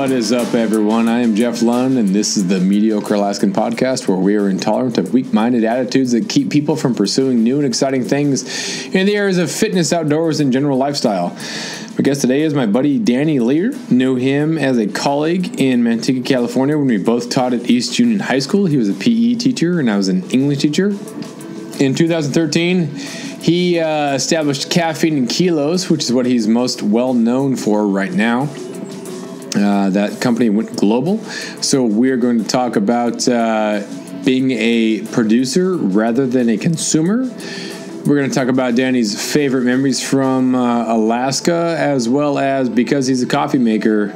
What is up, everyone? I am Jeff Lund, and this is the Mediocre Alaskan podcast, where we are intolerant of weak-minded attitudes that keep people from pursuing new and exciting things in the areas of fitness, outdoors, and general lifestyle. My guest today is my buddy Danny Lehr. Knew him as a colleague in Manteca, California, when we both taught at East Union High School. He was a PE teacher, and I was an English teacher. In 2013, he established Caffeine and Kilos, which is what he's most well known for right now. That company went global. So we're going to talk about being a producer rather than a consumer. We're going to talk about Danny's favorite memories from Alaska, as well as, because he's a coffee maker,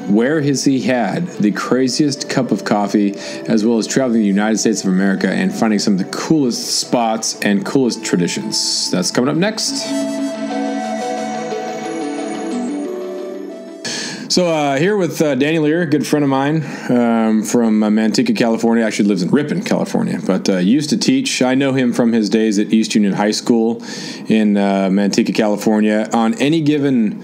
where has he had the craziest cup of coffee, as well as traveling the United States of America and finding some of the coolest spots and coolest traditions. That's coming up next. So here with Danny Lehr, a good friend of mine from Manteca, California. Actually lives in Ripon, California, but used to teach. I know him from his days at East Union High School in Manteca, California. On any given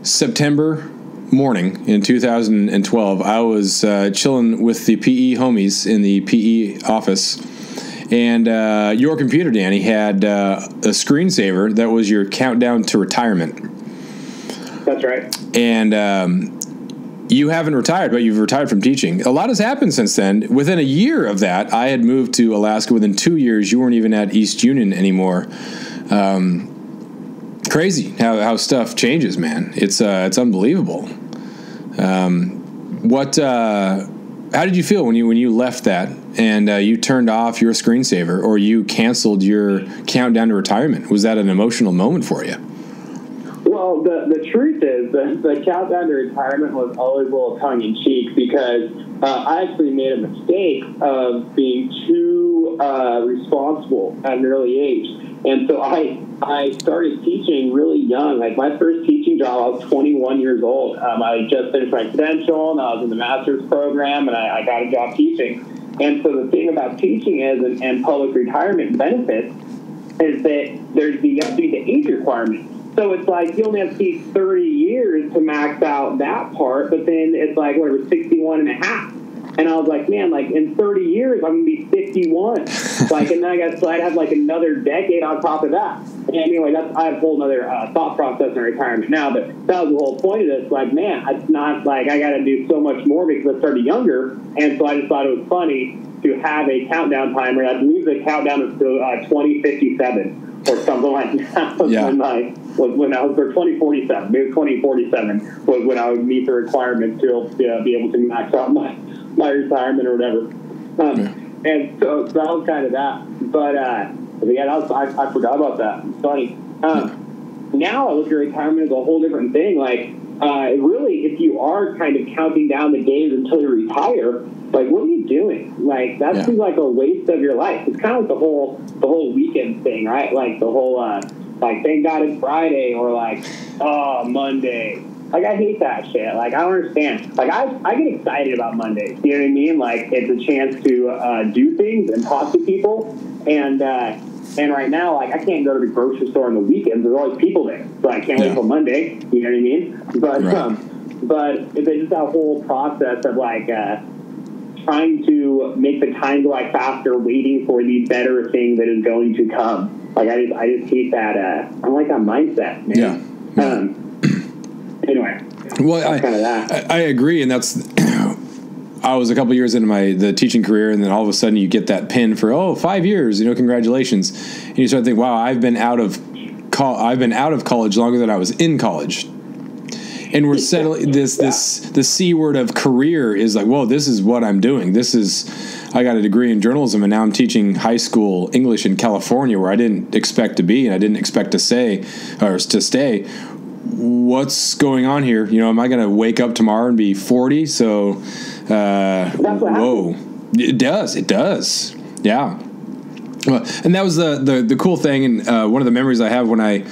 September morning in 2012, I was chilling with the PE homies in the PE office, and your computer, Danny, had a screensaver that was your countdown to retirement. That's right. And you haven't retired, but you've retired from teaching. A lot has happened since then. Within a year of that, I had moved to Alaska. Within 2 years, you weren't even at East Union anymore. Crazy how stuff changes, man. It's unbelievable. How did you feel when you left that and you turned off your screensaver, or you canceled your countdown to retirement? Was that an emotional moment for you? Well, the truth is the countdown to retirement was always a little tongue-in-cheek, because I actually made a mistake of being too responsible at an early age. And so I started teaching really young. Like, my first teaching job, I was 21 years old. I just finished my credential, and I was in the master's program, and I got a job teaching. And so the thing about teaching is, and public retirement benefits, is that there's you have to meet the age requirement. So it's like you only have to teach 30 years to max out that part, but then it's like, whatever, 61 and a half. And I was like, man, like, in 30 years, I'm going to be 51. Like, and then I'd have like another decade on top of that. And anyway, I have a whole other thought process in retirement now, but that was the whole point of this. Like, man, it's not like I got to do so much more because I started younger. And so I just thought it was funny to have a countdown timer. I believe the countdown is to 2057 or something like that. Yeah. When I was, or 2047, maybe 2047 was when I would meet the requirement to be able to max out my retirement or whatever. And so that was kind of that. But yeah, I forgot about that. It's funny. Now I look at retirement as a whole different thing. Like, really, if you are kind of counting down the days until you retire, like, what are you doing? Like, that seems like a waste of your life. It's kind of like the whole weekend thing, right? Like the whole like, thank God it's Friday, or like, oh, Monday. Like, I hate that shit. Like, I don't understand. Like, I get excited about Mondays. You know what I mean? Like, it's a chance to do things and talk to people. And right now, like, I can't go to the grocery store on the weekends. There's always people there. So I can't wait till Monday. You know what I mean? But it's just that whole process of, like, trying to make the time go by faster, waiting for the better thing that is going to come. Like, I just hate that. I don't like that mindset, man. Yeah. Anyway. Well, that's kind of that. I agree, and that's. I was a couple years into the teaching career, and then all of a sudden you get that pin for 5 years. Congratulations, and you start to think, wow, I've been out of college longer than I was in college. And we're settling the C word of career is like, whoa, this is what I'm doing. I got a degree in journalism, and now I'm teaching high school English in California, where I didn't expect to be, and I didn't expect to stay. What's going on here? Am I going to wake up tomorrow and be 40? So, whoa, it does. Yeah. Well, and that was the cool thing, and one of the memories I have when I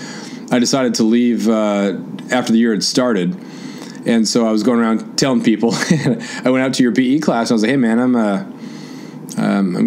decided to leave after the year had started. And so I was going around telling people. I went out to your PE class. And I was like, "Hey, man, I'm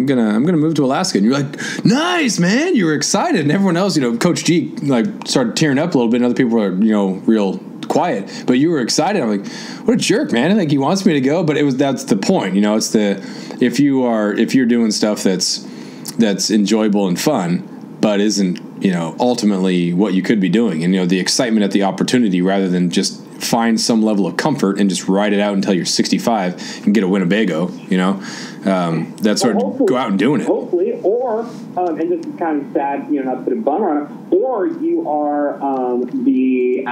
gonna move to Alaska." And you're like, "Nice, man!" You were excited, and everyone else, Coach G, like, started tearing up a little bit. And other people were, real quiet, but you were excited. I'm like, what a jerk, man. Like, he wants me to go, but that's the point. You know, it's if you're doing stuff that's enjoyable and fun, but isn't, you know, ultimately what you could be doing. And, you know, the excitement at the opportunity rather than just find some level of comfort and just ride it out until you're 65 and get a Winnebago, you know, that's sort of go out and doing it. Hopefully, or, and this is kind of sad, you know, not to put a bummer on it, or you are the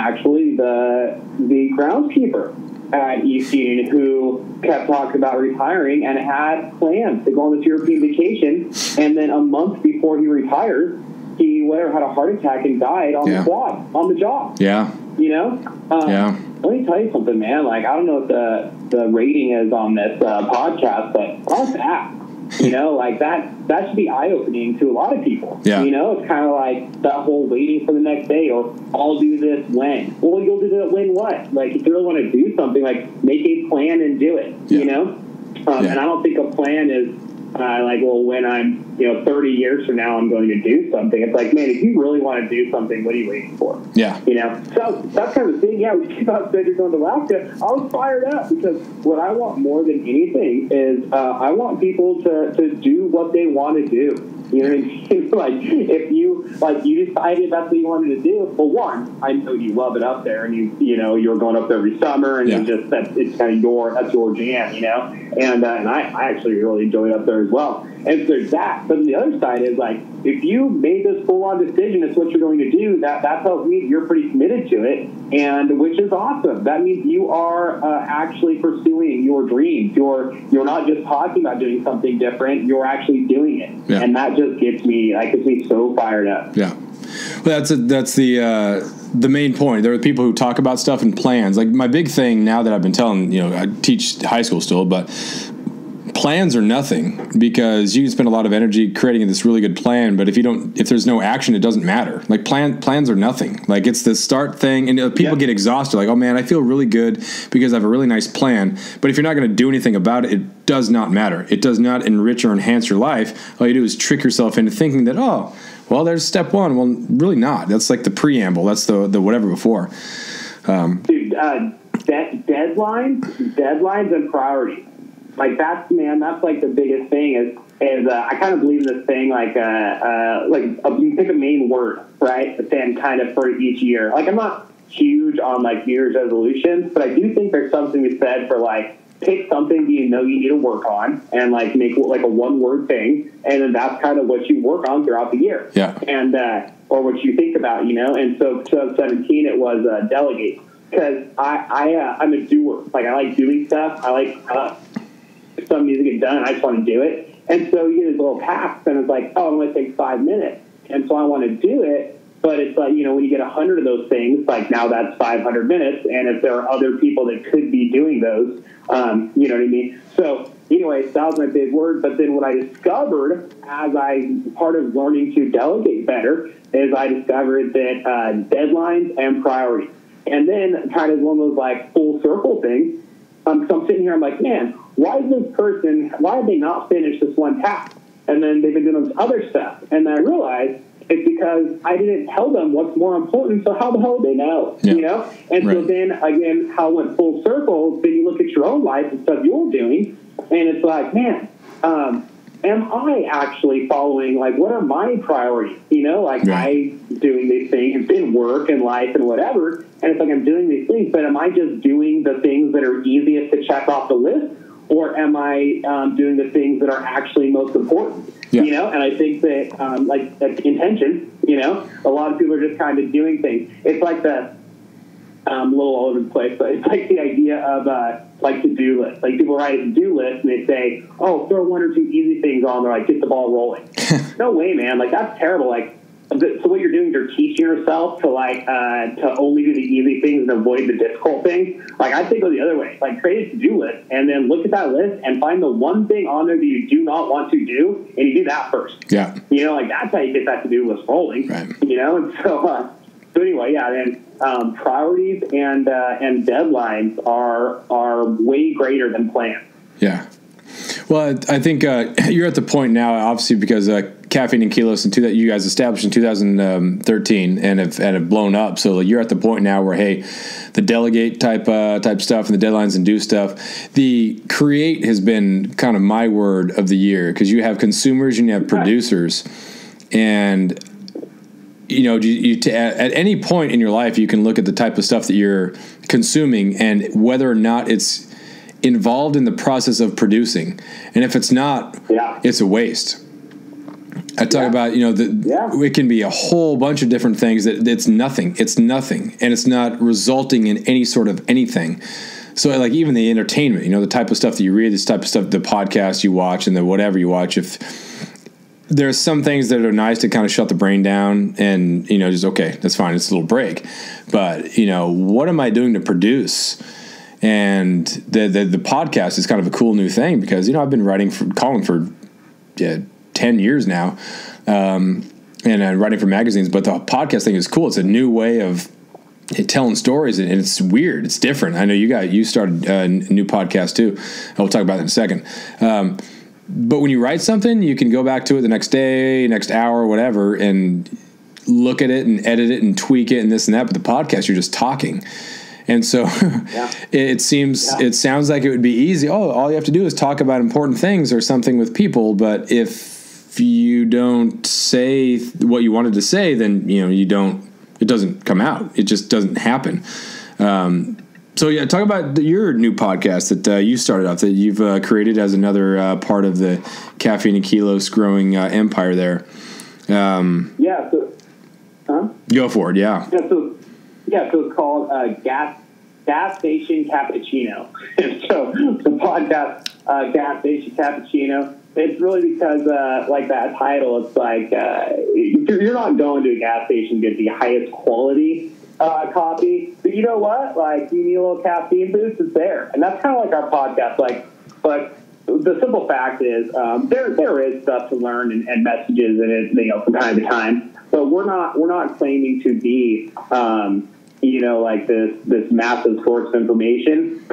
groundskeeper at Easton who kept talking about retiring and had plans to go on this European vacation, and then a month before he retires, he had a heart attack and died on the quad, on the job. Yeah. You know? Let me tell you something, man. Like, I don't know what the rating is on this podcast, but how's that? You know, like that should be eye-opening to a lot of people. Yeah. You know, it's kind of like that whole waiting for the next day, or I'll do this when. Well, you'll do that when what? Like, if you really want to do something, like, make a plan and do it, you know? And I don't think a plan is when I'm, 30 years from now, I'm going to do something. It's like, man, if you really want to do something, what are you waiting for? Yeah. You know? So that's kind of the thing. Yeah, we keep out said you're going to Alaska. I was fired up because what I want more than anything is I want people to do what they want to do. You know what I mean? Like, if you decided that's what you wanted to do, well, one, I know you love it up there, and you're going up there every summer, and it's kind of that's your jam, you know? And I actually really enjoy it up there as well. And so there's that. But the other side is, like, if you made this full-on decision, it's what you're going to do, that tells me you're pretty committed to it, and which is awesome. That means you are actually pursuing your dreams. You're not just talking about doing something different. You're actually doing it. Yeah. And that just gets me so fired up. Yeah. Well, that's the main point. There are people who talk about stuff and plans. Like, my big thing now that I've been telling, I teach high school still, but plans are nothing, because you can spend a lot of energy creating this really good plan, but if there's no action, it doesn't matter. Like, plans are nothing. Like, it's the start thing, and people get exhausted. Like, oh man, I feel really good because I have a really nice plan. But if you're not going to do anything about it, it does not matter. It does not enrich or enhance your life. All you do is trick yourself into thinking that, oh, well, there's step one. Well, really not. That's like the preamble. That's the whatever before. Dude, deadlines and priorities. Like, that's like the biggest thing is I kind of believe in this thing, you pick a main word, right? But then kind of for each year. Like, I'm not huge on New Year's resolutions, but I do think there's something to be said for pick something you need to work on and make a one word thing, and then that's kind of what you work on throughout the year. Yeah. And or what you think about, And so 2017 it was delegate, because I'm a doer. Like, I like doing stuff. I like if something needs to get done, I just want to do it. And so you get this little task, and it's like, oh, I'm going to take 5 minutes. And so I want to do it, but it's like, when you get 100 of those things, like, now that's 500 minutes. And if there are other people that could be doing those, you know what I mean? So anyway, that was my big word. But then what I discovered part of learning to delegate better is I discovered that deadlines and priorities. And then kind of one of those full circle things. So I'm sitting here, I'm like, man, why have they not finished this one task? And then they've been doing this other stuff. And then I realized it's because I didn't tell them what's more important, so how the hell do they know? Yeah. And so then, again, how it went full circle, then you look at your own life and stuff you're doing, and it's like, man, am I actually following, what are my priorities? I doing these things in work and life and whatever, and it's like I'm doing these things, but am I just doing the things that are easiest to check off the list, or am I doing the things that are actually most important? Yeah. And I think that, that's intention, a lot of people are just kind of doing things. It's like the, a little all over the place, but it's like the idea of to-do lists. Like, people write a to-do list and they say, oh, throw 1 or 2 easy things on there, get the ball rolling. No way, man. That's terrible. So what you're doing is you're teaching yourself to to only do the easy things and avoid the difficult things. I think go the other way. Create a to-do list and then look at that list and find the one thing on there that you do not want to do, and you do that first. Yeah. That's how you get that to-do list rolling. Right. And so anyway, yeah. Then priorities and deadlines are way greater than plans. Yeah. Well, I think you're at the point now, obviously, because Caffeine and Kilos you guys established in 2013 and have blown up. So you're at the point now where, hey, the delegate type stuff and the deadlines and do stuff. The create has been kind of my word of the year, because you have consumers and you have producers, and at any point in your life you can look at the type of stuff that you're consuming and whether or not it's involved in the process of producing, and if it's not, it's a waste. I talk about, it can be a whole bunch of different things that it's nothing, and it's not resulting in any sort of anything. So like even the entertainment, the type of stuff that you read, this type of stuff, the podcast you watch and the whatever you watch, if there's some things that are nice to kind of shut the brain down and, just, okay, that's fine. It's a little break, but what am I doing to produce? And the podcast is kind of a cool new thing because, I've been calling for 10 years now, and writing for magazines, but the podcast thing is cool. It's a new way of telling stories, and it's weird. It's different. I know you started a new podcast too. We'll talk about that in a second. But when you write something, you can go back to it the next day, next hour, whatever, and look at it and edit it and tweak it and this and that. But the podcast, you're just talking. And so it sounds like it would be easy. Oh, all you have to do is talk about important things or something with people. But if you don't say what you wanted to say, then, it doesn't come out. It just doesn't happen. So yeah, talk about your new podcast that you started off, that you've created as another part of the Caffeine and Kilos growing empire there. Go for it. Yeah. So it's called Gas Station Cappuccino. So the podcast, Gas Station Cappuccino, it's really because, like that title, it's like you're not going to a gas station to get the highest quality coffee, but you know what? Like, you need a little caffeine boost, it's there. And that's kind of like our podcast. But the simple fact is there is stuff to learn and messages in it, from time to time. But we're not claiming to be like this massive source of information.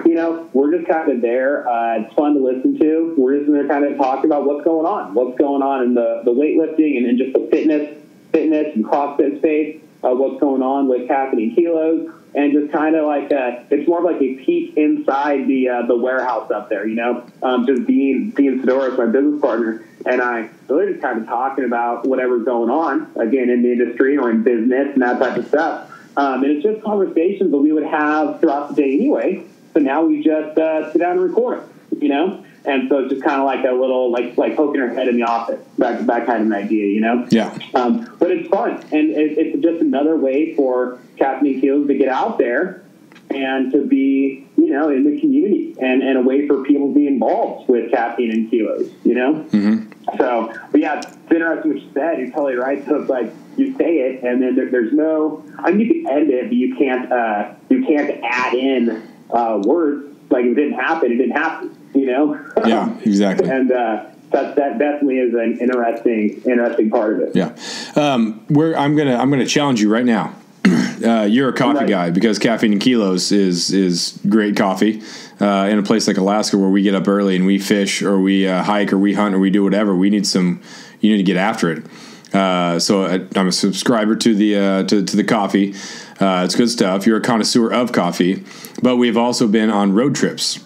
We're just kind of there. It's fun to listen to. We're just there kind of talking about what's going on in the weightlifting and just the fitness and CrossFit space, what's going on with Caffeine and Kilos, and just kind of like it's more of like a peek inside the warehouse up there, just being Fedora, my business partner, and I really just kind of talking about whatever's going on, again, in the industry or in business and that type of stuff. And it's just conversations that we would have throughout the day anyway. So now we just sit down and record them, And so it's just kind of like a little, like poking our head in the office, that kind of an idea, Yeah. But it's fun. And it's just another way for Caffeine and Kilos to get out there and to be, in the community and a way for people to be involved with Caffeine and Kilos, Mm-hmm. So, but yeah, it's interesting what you said. You're totally right. So it's like you say it, and then there's no. I mean, you can end it, but you can't add in words. Like, if it didn't happen, it didn't happen. Yeah, exactly. And that definitely is an interesting part of it. Yeah. I'm gonna challenge you right now. You're a coffee guy, because Caffeine and Kilos is great coffee. In a place like Alaska, where we get up early and we fish or we hike or we hunt or we do whatever, you need to get after it. So I'm a subscriber to the coffee. It's good stuff. You're a connoisseur of coffee, but we've also been on road trips.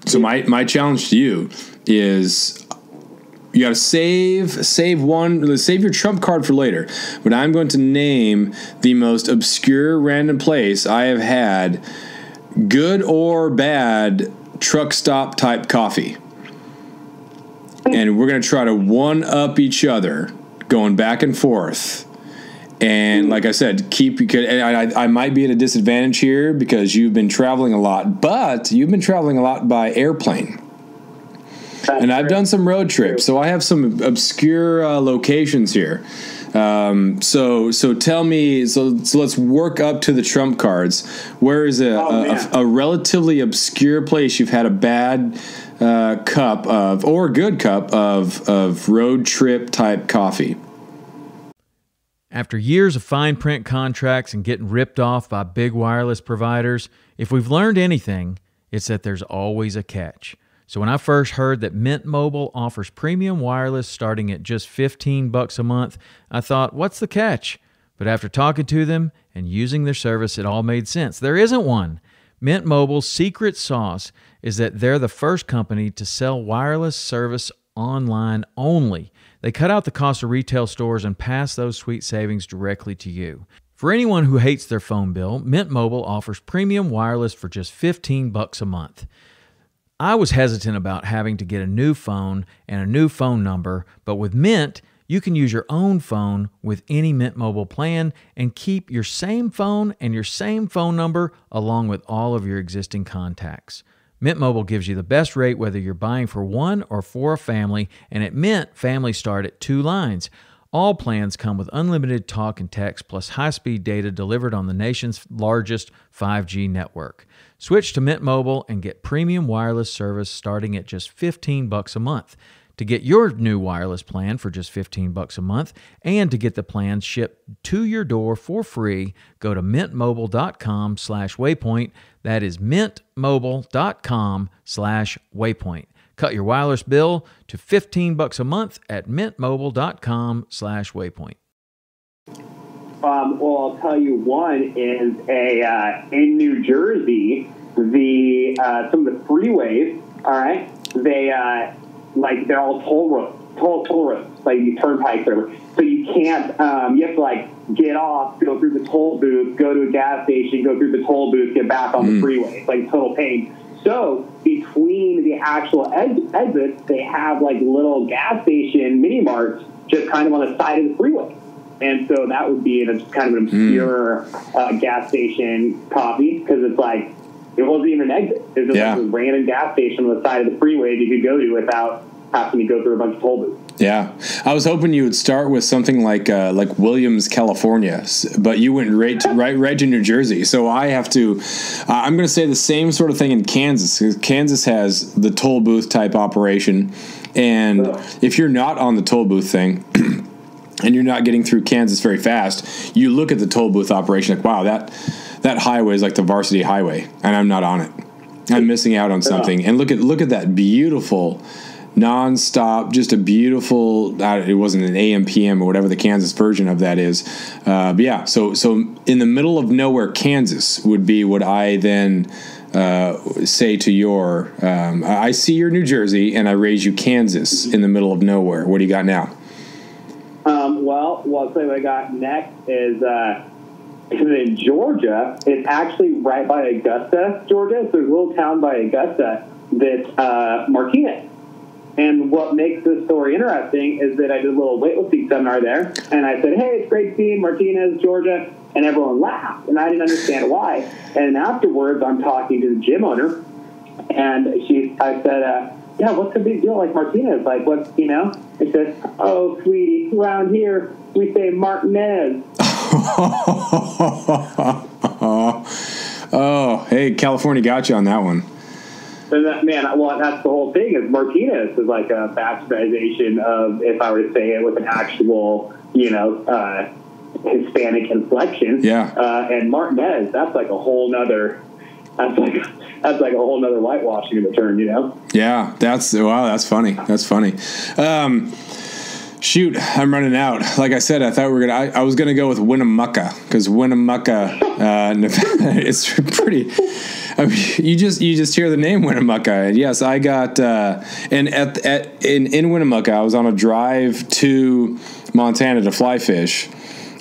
So my challenge to you is, you got to save your trump card for later. But I'm going to name the most obscure random place I have had good or bad truck stop type coffee. And we're going to try to one up each other, going back and forth. And like I said, I might be at a disadvantage here because you've been traveling a lot, but you've been traveling a lot by airplane. And I've done some road trips, so I have some obscure locations here. So tell me, so let's work up to the trump cards. Where is a relatively obscure place you've had a bad cup of, or a good cup of road trip type coffee? After years of fine print contracts and getting ripped off by big wireless providers, if we've learned anything, it's that there's always a catch. So when I first heard that Mint Mobile offers premium wireless starting at just $15 a month, I thought, what's the catch? But after talking to them and using their service, it all made sense. There isn't one. Mint Mobile's secret sauce is that they're the first company to sell wireless service online only. They cut out the cost of retail stores and pass those sweet savings directly to you. For anyone who hates their phone bill, Mint Mobile offers premium wireless for just $15 a month. I was hesitant about having to get a new phone and a new phone number, but with Mint, you can use your own phone with any Mint Mobile plan and keep your same phone and your same phone number along with all of your existing contacts. Mint Mobile gives you the best rate whether you're buying for one or for a family, and at Mint, families start at 2 lines. All plans come with unlimited talk and text plus high-speed data delivered on the nation's largest 5G network. Switch to Mint Mobile and get premium wireless service starting at just $15 a month. To get your new wireless plan for just $15 a month and to get the plan shipped to your door for free, go to mintmobile.com/waypoint. That is mintmobile.com/waypoint. Cut your wireless bill to $15 a month at mintmobile.com/waypoint. Well, I'll tell you one is in New Jersey, some of the freeways, all right, they're all toll roads, like these turnpikes or whatever. So you can't, you have to get off, go through the toll booth, go to a gas station, go through the toll booth, get back on the freeway. It's like total pain. So between the actual exits, they have little gas station mini marts just kind of on the side of the freeway. And so that would be kind of an obscure gas station coffee because it wasn't even an exit. It was just a random gas station on the side of the freeway that you could go to without having to go through a bunch of toll booths. Yeah, I was hoping you would start with something like Williams, California, but you went right to New Jersey. So I have to. I'm going to say the same sort of thing in Kansas. Kansas has the toll booth type operation, and if you're not on the toll booth thing. And you're not getting through Kansas very fast, you look at the toll booth operation wow, that highway is like the varsity highway, and I'm not on it. I'm missing out on something. And look at that beautiful, nonstop, just a beautiful. It wasn't an AM PM or whatever the Kansas version of that is. But yeah, so in the middle of nowhere, Kansas would be what I then say to your. I see your New Jersey, and I raise you Kansas in the middle of nowhere. What do you got now? Well, I'll tell you what I got next is in Georgia. It's actually right by Augusta, Georgia. So there's a little town by Augusta that's Martinez. And what makes this story interesting is that I did a little weightlifting seminar there, and I said, "Hey, it's great to see you, Martinez, Georgia," and everyone laughed, and I didn't understand why. And afterwards, I'm talking to the gym owner, and I said, "Yeah, what's the big deal? Martinez, what's, I said, "Oh, sweetie, around here, we say Martinez." Oh, hey, California got you on that one. And that's the whole thing is Martinez is like a bastardization of, if I were to say it with an actual, Hispanic inflection. Yeah. And Martinez, that's like a whole nother... That's like a whole nother whitewashing of the term, Yeah, that's funny. That's funny. Shoot, I'm running out. Like I said, I thought I was gonna go with Winnemucca because Winnemucca, it's pretty. I mean, you just hear the name Winnemucca, and yes, I got. And in Winnemucca, I was on a drive to Montana to fly fish.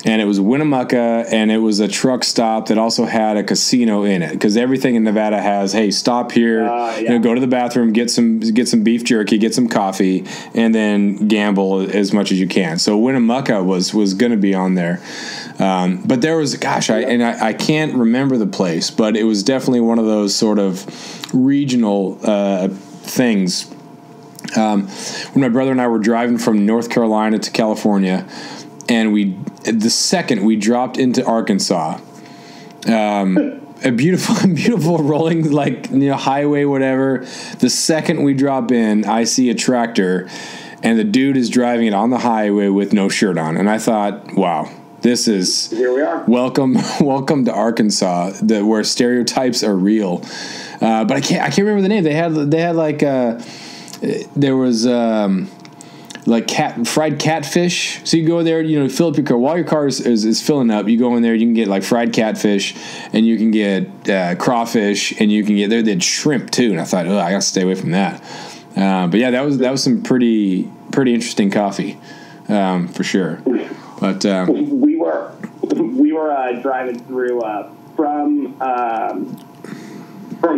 And it was Winnemucca, and it was a truck stop that also had a casino in it. Because everything in Nevada has, hey, stop here, go to the bathroom, get some beef jerky, get some coffee, and then gamble as much as you can. So Winnemucca was going to be on there. But there was, I can't remember the place, but it was definitely one of those sort of regional things. When my brother and I were driving from North Carolina to California, and the second we dropped into Arkansas, a beautiful rolling highway, whatever. The second we drop in, I see a tractor, and the dude is driving it on the highway with no shirt on, and I thought, wow, This is here we are. Welcome to Arkansas, where stereotypes are real. But I can't remember the name. They had like there was like fried catfish. So you go there, you know, fill up your car while your car is filling up. You go in there, you can get like fried catfish, and you can get crawfish, and you can get they had shrimp too. And I thought, I gotta stay away from that. But yeah, that was some pretty interesting coffee, for sure. But we were driving through from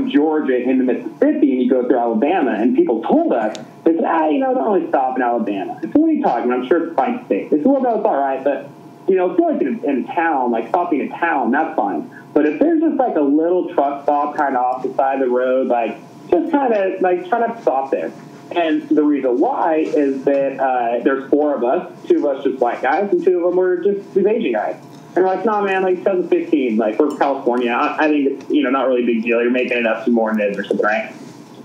Georgia into Mississippi, and you go through Alabama, and people told us, they said, don't really stop in Alabama. I said, what are you talking about? I'm sure it's a fine state. They said, well, no, it's all right, but, you know, I feel like in a town, like stopping in a town, that's fine. But if there's just like a little truck stop kind of off the side of the road, like just kind of like try not to stop there. And the reason why is that there's 4 of us, 2 of us just white guys, and 2 of them were just these Asian guys. And we're like, nah, man, like 2015, like we're from California. I think it's, you know, not really a big deal. You're making it up to more than it is or something, right?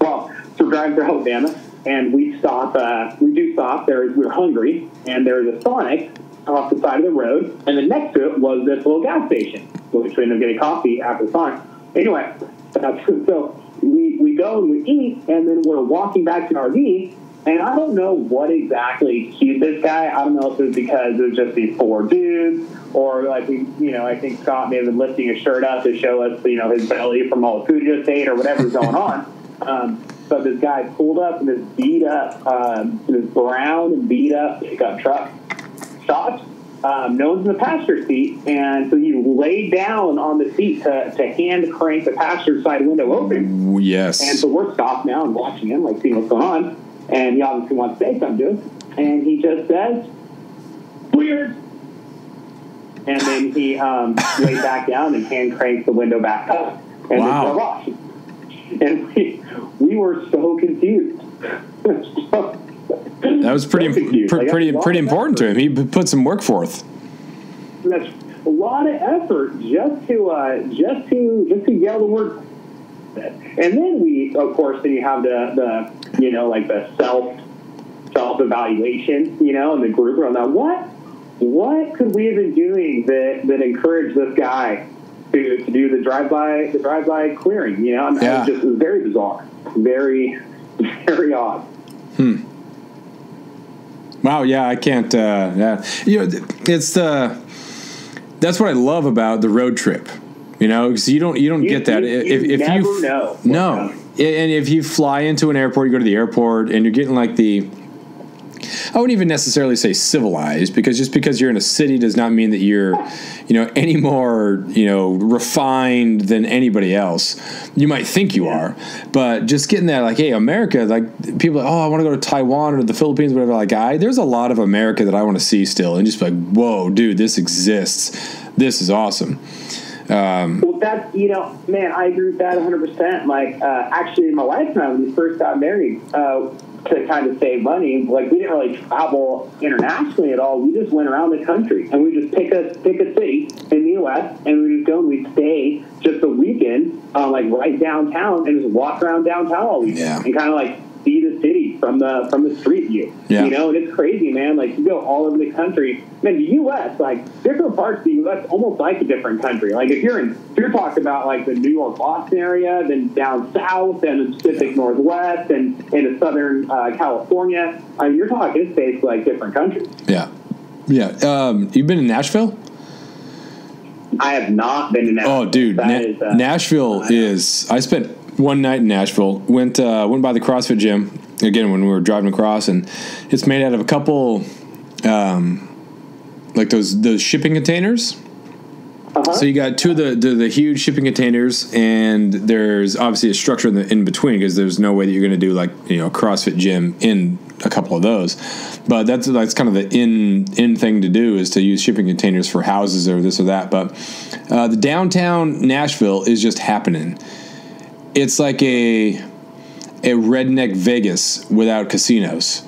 Well, so we're driving through Alabama, and we stop. We do stop. We're hungry, and there's a Sonic off the side of the road, and then next to it was this little gas station, which we ended up getting coffee after the Sonic. Anyway, so we go and we eat, and then we're walking back to the RV, and I don't know what exactly cued this guy. I don't know if it was because it was just these 4 dudes, or like I think Scott may have been lifting his shirt up to show us, you know, his belly from all the food he just ate or whatever's going on. But this guy pulled up in this beat up, this brown and beat up pickup truck, stopped. No one's in the passenger seat, and so he laid down on the seat to hand crank the passenger side window open. Yes. And so we're stopped now and watching him, like seeing what's going on. And he obviously wants to say something to us. And he just says, weird. And then he laid back down and hand cranked the window back up. And wow. Then drove off. And we were so confused. That was pretty important to him. He put some work forth. That's a lot of effort just to yell the word. And then we, of course, then you have the you know, like the self evaluation, you know, and the group around that. What could we have been doing that encouraged this guy to do the drive-by clearing? You know, I mean, yeah. it was very bizarre, very, very odd. Wow. Yeah, I can't. Yeah, you know, it's that's what I love about the road trip. You know, because you don't get that if never you know. No, and if you fly into an airport, you go to the airport, and you're getting like I wouldn't even necessarily say civilized, because just because you're in a city does not mean that you're, you know, any more, you know, refined than anybody else. You might think you are, but just getting that, like, hey, America, like people are like, I want to go to Taiwan or the Philippines, whatever. Like, there's a lot of America that I want to see still, and just like, whoa, dude, this exists. This is awesome. Well, that's, you know, man, I agree with that 100%. Like, actually, my wife and I, when we first got married, to kind of save money, like, we didn't really travel internationally at all. We just went around the country, and we just pick a city in the U.S., and we just go and we stay just a weekend, like right downtown, and just walk around downtown all weekend, and kind of like see the city from the street view. You know, and it's crazy, man. Like, you go all over the country. Man, the U.S., like, different parts of the U.S. almost like a different country. Like, if you're talking about like the New York, Boston area, then down south and the Pacific Northwest and into Southern California, you're talking, it's basically like different countries. Yeah. You've been in Nashville? I have not been to Nashville. Oh, dude, Nashville is. I spent one night in Nashville. Went by the CrossFit gym again when we were driving across, and it's made out of a couple, like those shipping containers. So you got 2 of the huge shipping containers, and there's obviously a structure in between, because there's no way that you're going to do, like, you know, a CrossFit gym in a couple of those. But that's kind of the in thing to do, is to use shipping containers for houses or this or that. But the downtown Nashville is just happening. It's like a redneck Vegas without casinos,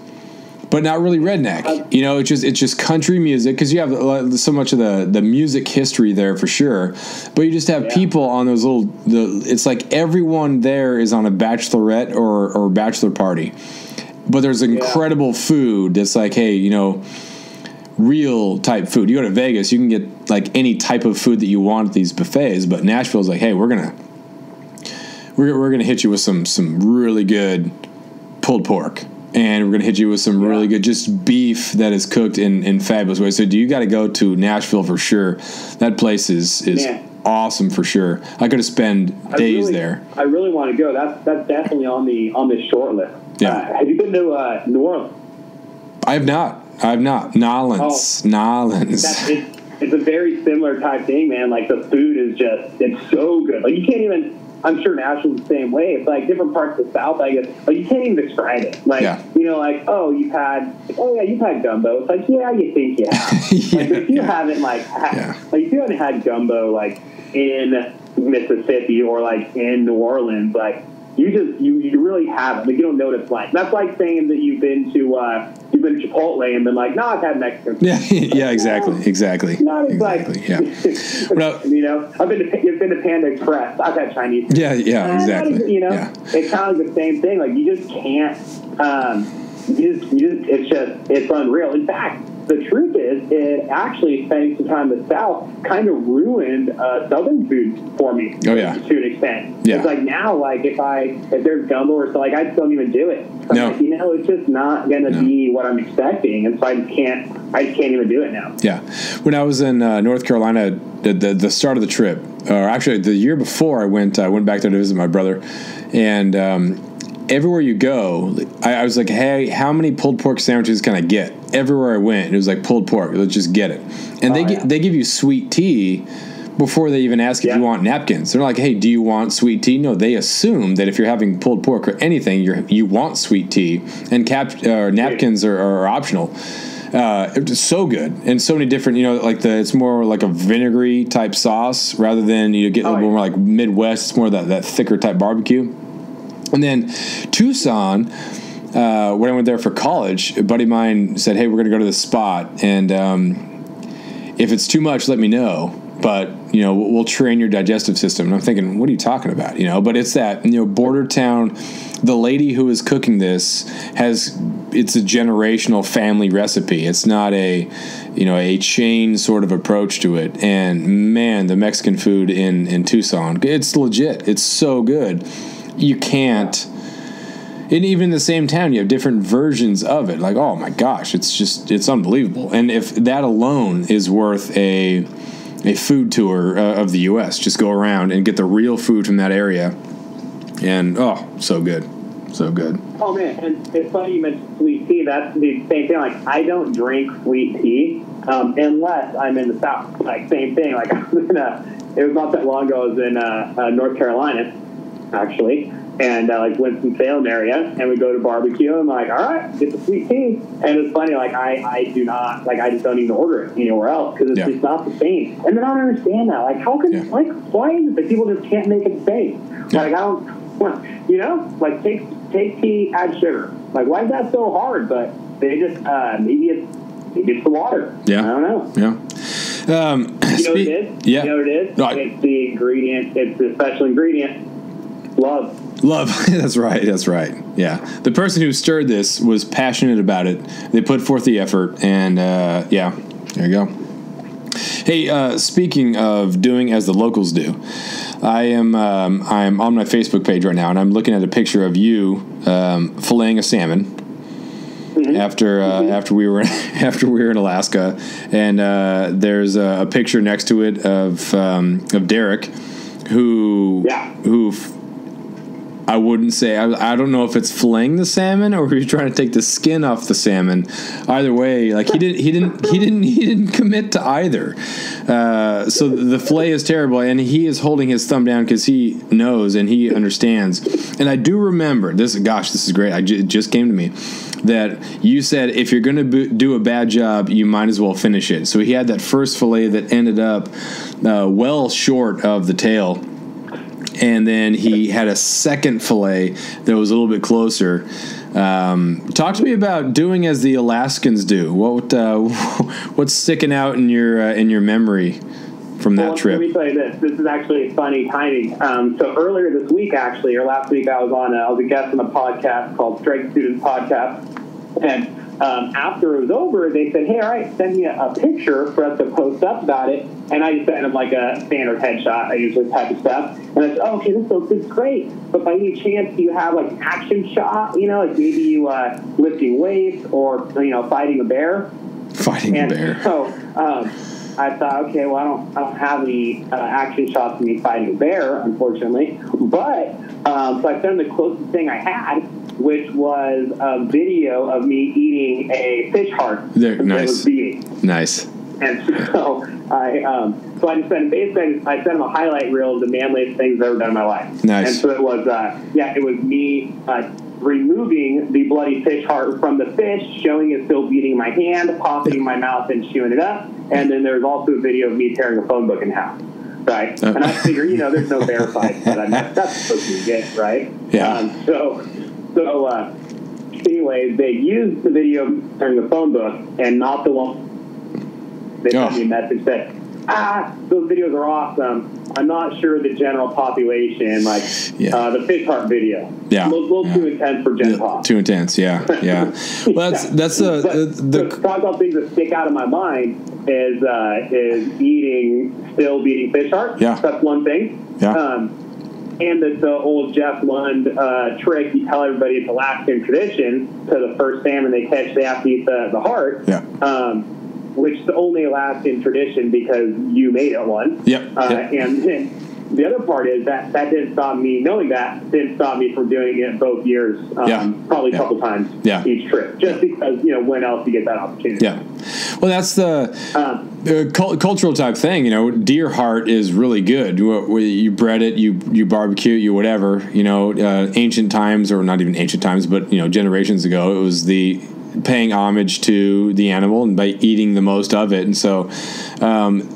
but not really redneck. You know, it's just country music, because you have so much of the music history there for sure. But you just have people on those it's like everyone there is on a bachelorette or bachelor party. But there's incredible food that's like, hey, you know, real type food. You go to Vegas, you can get like any type of food that you want at these buffets, but Nashville's like, hey, we're gonna hit you with some really good pulled pork, and we're gonna hit you with some really good just beef that is cooked in fabulous ways. So you got to go to Nashville for sure. That place is awesome for sure. I could have spent days there. I really want to go. That's definitely on the short list. Yeah. Have you been to New Orleans? I have not. Nolans. It's a very similar type thing, man. Like the food is it's so good. Like you can't even. I'm sure Nashville's the same way. It's like different parts of the South, I guess. Like you can't even describe it. Like like you've had gumbo. It's like you think you have. Like if you haven't if you haven't had gumbo like in Mississippi or like in New Orleans, like you really haven't. Like you don't know what it's like. That's like saying that you've been to Chipotle and been like, no, I've had Mexican food. Exactly. Not exactly. Yeah. I've been to Panda Express. I've had Chinese food. Exactly. It's kind of like the same thing. Like you just can't. It's unreal. In fact, the truth is, it actually, spending some time in the South, kind of ruined Southern food for me. To an extent. Yeah. It's like now, like if there's gumbo or something, like I just don't even do it. Like, it's just not going to be what I'm expecting, and so I just can't even do it now. Yeah. When I was in North Carolina, the start of the trip, or actually the year before, I went back there to visit my brother, and everywhere you go, I was like, hey, how many pulled pork sandwiches can I get? Everywhere I went, it was like pulled pork. Let's just get it. And they give you sweet tea before they even ask if you want napkins. They're like, hey, do you want sweet tea? No, they assume that if you're having pulled pork or anything, you want sweet tea, and napkins are optional. It's so good, and so many different. It's more like a vinegary type sauce rather than get a little more like Midwest. It's more that thicker type barbecue. And then Tucson, when I went there for college, a buddy of mine said, hey, we're going to go to this spot, and if it's too much, let me know. But, we'll train your digestive system. And I'm thinking, what are you talking about? But it's that, border town. The lady who is cooking this it's a generational family recipe. It's not a chain sort of approach to it. And man, the Mexican food in Tucson, it's legit. It's so good. You can't, and even in the same town, you have different versions of it. Like, oh my gosh, it's unbelievable. And if that alone is worth a food tour of the U.S., just go around and get the real food from that area. And, so good. So good. Oh, man. And it's funny you mentioned sweet tea. That's the same thing. Like, I don't drink sweet tea unless I'm in the South. Like, same thing. Like, it was not that long ago. I was in North Carolina, actually. And Winston-Salem area, and we go to barbecue, and I'm like, all right, get the sweet tea. And it's funny, like, I do not, like, I just don't even order it anywhere else, because it's just not the same. And then I don't understand that. Like, how can, like, why is it that people just can't make it the same? Yeah. Like, I don't, like, take tea, add sugar. Like, why is that so hard? But they just, maybe it's the water. Yeah. I don't know. Yeah. You know what it is? Yeah. You know what it is? Right. It's the ingredient. It's the special ingredient. Love. That's right. Yeah. The person who stirred this was passionate about it. They put forth the effort, and there you go. Hey, speaking of doing as the locals do, I'm on my Facebook page right now, and I'm looking at a picture of you filleting a salmon. Mm-hmm. After we were in Alaska, and there's a picture next to it of Derek, who I wouldn't say, I don't know if it's filleting the salmon or if he's trying to take the skin off the salmon. Either way, like he didn't commit to either. So the fillet is terrible, and he is holding his thumb down because he knows and he understands. And I do remember this. Gosh, this is great. It just came to me that you said if you're going to do a bad job, you might as well finish it. So he had that first fillet that ended up well short of the tail. And then he had a second fillet that was a little bit closer. Talk to me about doing as the Alaskans do. What's sticking out in your memory from that trip? Let me tell you this. This is actually funny timing. So earlier this week, actually, or last week, I was a guest on a podcast called Strength Students Podcast, and after it was over, they said, hey, all right, send me a picture for us to post up about it. And I just sent them like a standard headshot. I usually type of stuff. And I said, oh, okay, this looks great. But by any chance, do you have like an action shot? You know, like maybe you lifting weights or, you know, fighting a bear? Fighting a bear. So I thought, okay, well, I don't have any action shots of me fighting a bear, unfortunately. But so I sent them the closest thing I had, which was a video of me eating a fish heart. Nice. Nice. And so I just sent I sent him a highlight reel of the manliest things I've ever done in my life. Nice. And so it was me removing the bloody fish heart from the fish, showing it still beating in my hand, popping it in my mouth and chewing it up. And then there's also a video of me tearing a phone book in half. Right. And I figure, you know, there's no bear fight, but that's supposed to get, right? Yeah. So anyways, they used the video of tearing the phone book and not the one. They sent me a message that, those videos are awesome. I'm not sure the general population, like the fish heart video. Yeah. A little too intense for Gen Pop. Too intense, yeah. Well, that's the talk about things that stick out of my mind is still beating fish heart. Yeah. That's one thing. Yeah. And the old Jeff Lund trick, you tell everybody it's Alaskan tradition, so the first salmon they catch, they have to eat the heart. Yeah. Which is the only Alaskan tradition because you made it one. Yep. And then the other part is that didn't stop me, knowing that didn't stop me from doing it both years, probably a couple times each trip, just because, you know, when else you get that opportunity. Yeah. Well, that's the cultural type thing, you know. Deer heart is really good. You bread it, you barbecue it, you whatever, you know. Ancient times, or not even ancient times, but, you know, generations ago, it was the paying homage to the animal and by eating the most of it. And so,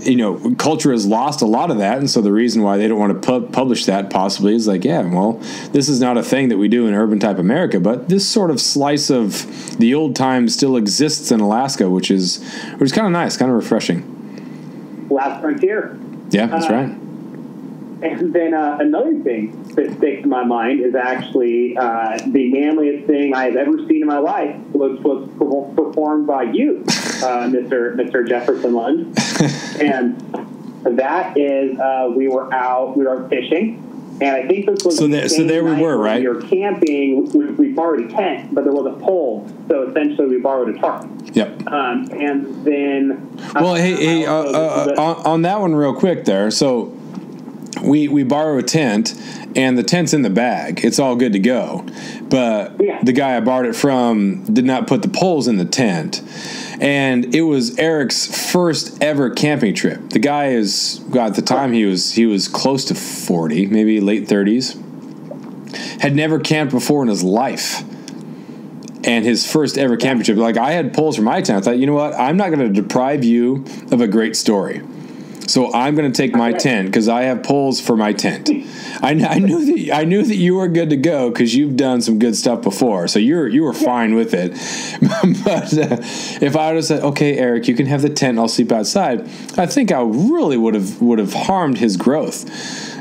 you know, culture has lost a lot of that. And so the reason why they don't want to publish that possibly is like, yeah, well, this is not a thing that we do in urban type America, but this sort of slice of the old times still exists in Alaska, which is kind of nice, kind of refreshing. Last frontier. Yeah, that's right. And then another thing that sticks in my mind is actually the manliest thing I have ever seen in my life was performed by you, Mr. Jefferson Lund. And that is we were fishing. And I think this was so there we were, right? We were camping. We borrowed a tent, but there was a pole. So essentially we borrowed a tarp. Yep. And then... on that one real quick there. So... We borrow a tent, and the tent's in the bag. It's all good to go. But the guy I borrowed it from did not put the poles in the tent. And it was Eric's first ever camping trip. The guy at the time he was close to 40, maybe late 30s. Had never camped before in his life. And his first ever camping trip. Like, I had poles for my tent. I thought, you know what? I'm not going to deprive you of a great story. So I'm going to take my tent because I have poles for my tent. I knew that you were good to go because you've done some good stuff before. So you were fine with it. But if I would have said, okay, Eric, you can have the tent and I'll sleep outside, I think I really would have harmed his growth.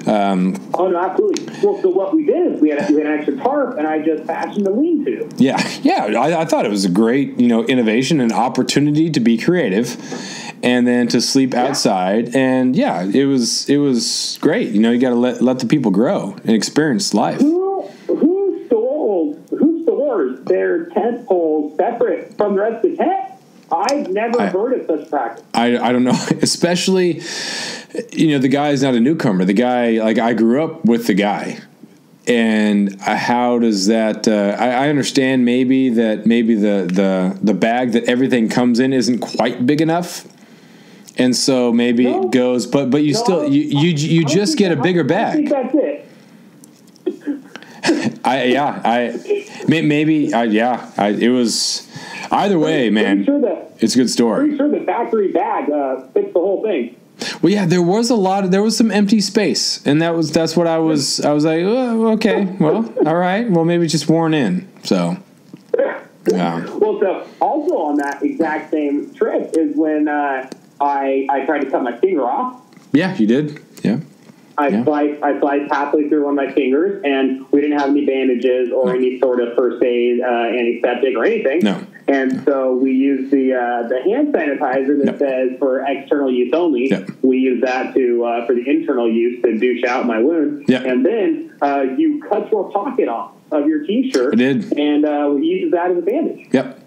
Oh, no, absolutely. Well, so what we did is we had an extra tarp, and I just fashioned a lean-to. Yeah. I thought it was a great, you know, innovation and opportunity to be creative. And then to sleep outside, and it was great. You know, you got to let the people grow and experience life. Who stores their tent poles separate from the rest of the tent? I've never heard of such practice. I don't know, especially, you know, the guy's not a newcomer. The guy, like, I grew up with the guy. And how does that? I understand maybe the bag that everything comes in isn't quite big enough. And so maybe it goes, but you still you just get a bigger bag. I think that's it. It was either way, man. It's a good story. Pretty sure the factory bag fits the whole thing. Well, yeah, there was some empty space, and that's what I was like, oh, okay, well, all right, well, maybe it's just worn in. So, yeah. Well, so also on that exact same trip is when I tried to cut my finger off. Yeah, you did. Yeah. I sliced halfway through one of my fingers, and we didn't have any bandages or any sort of first aid, antiseptic or anything. No. And so we used the hand sanitizer that says for external use only. Yep. We use that for the internal use to douche out my wound. Yep. And then you cut your pocket off of your T-shirt. I did. And we used that as a bandage. Yep.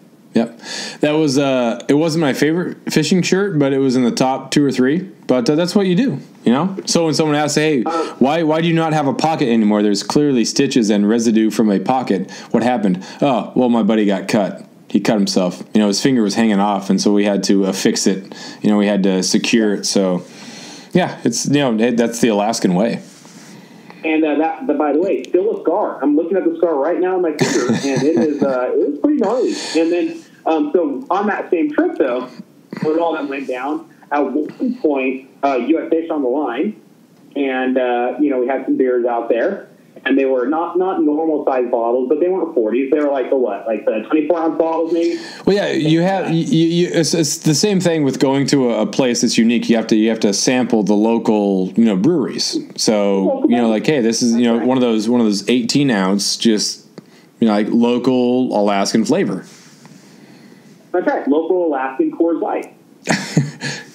That was it wasn't my favorite fishing shirt, but it was in the top 2 or 3. But that's what you do, you know? So when someone asks, hey, why do you not have a pocket anymore? There's clearly stitches and residue from a pocket. What happened? Oh, well, my buddy got cut. He cut himself. You know, his finger was hanging off, and so we had to fix it. You know, we had to secure it. So, yeah, it's, you know, that's the Alaskan way. And by the way, still a scar. I'm looking at the scar right now on my finger, and it is pretty gnarly. And then, so on that same trip, though, when all that went down, at one point, you had fish on the line, and, you know, we had some beers out there. And they were not normal size bottles, but they weren't 40s. They were like the 24-ounce bottles maybe. Well, yeah, you have it's the same thing with going to a place that's unique. You have to sample the local, you know, breweries. So, you know, like, hey, this is, you know, one of those 18-ounce, just, you know, like local Alaskan flavor. That's right, local Alaskan Coors Light.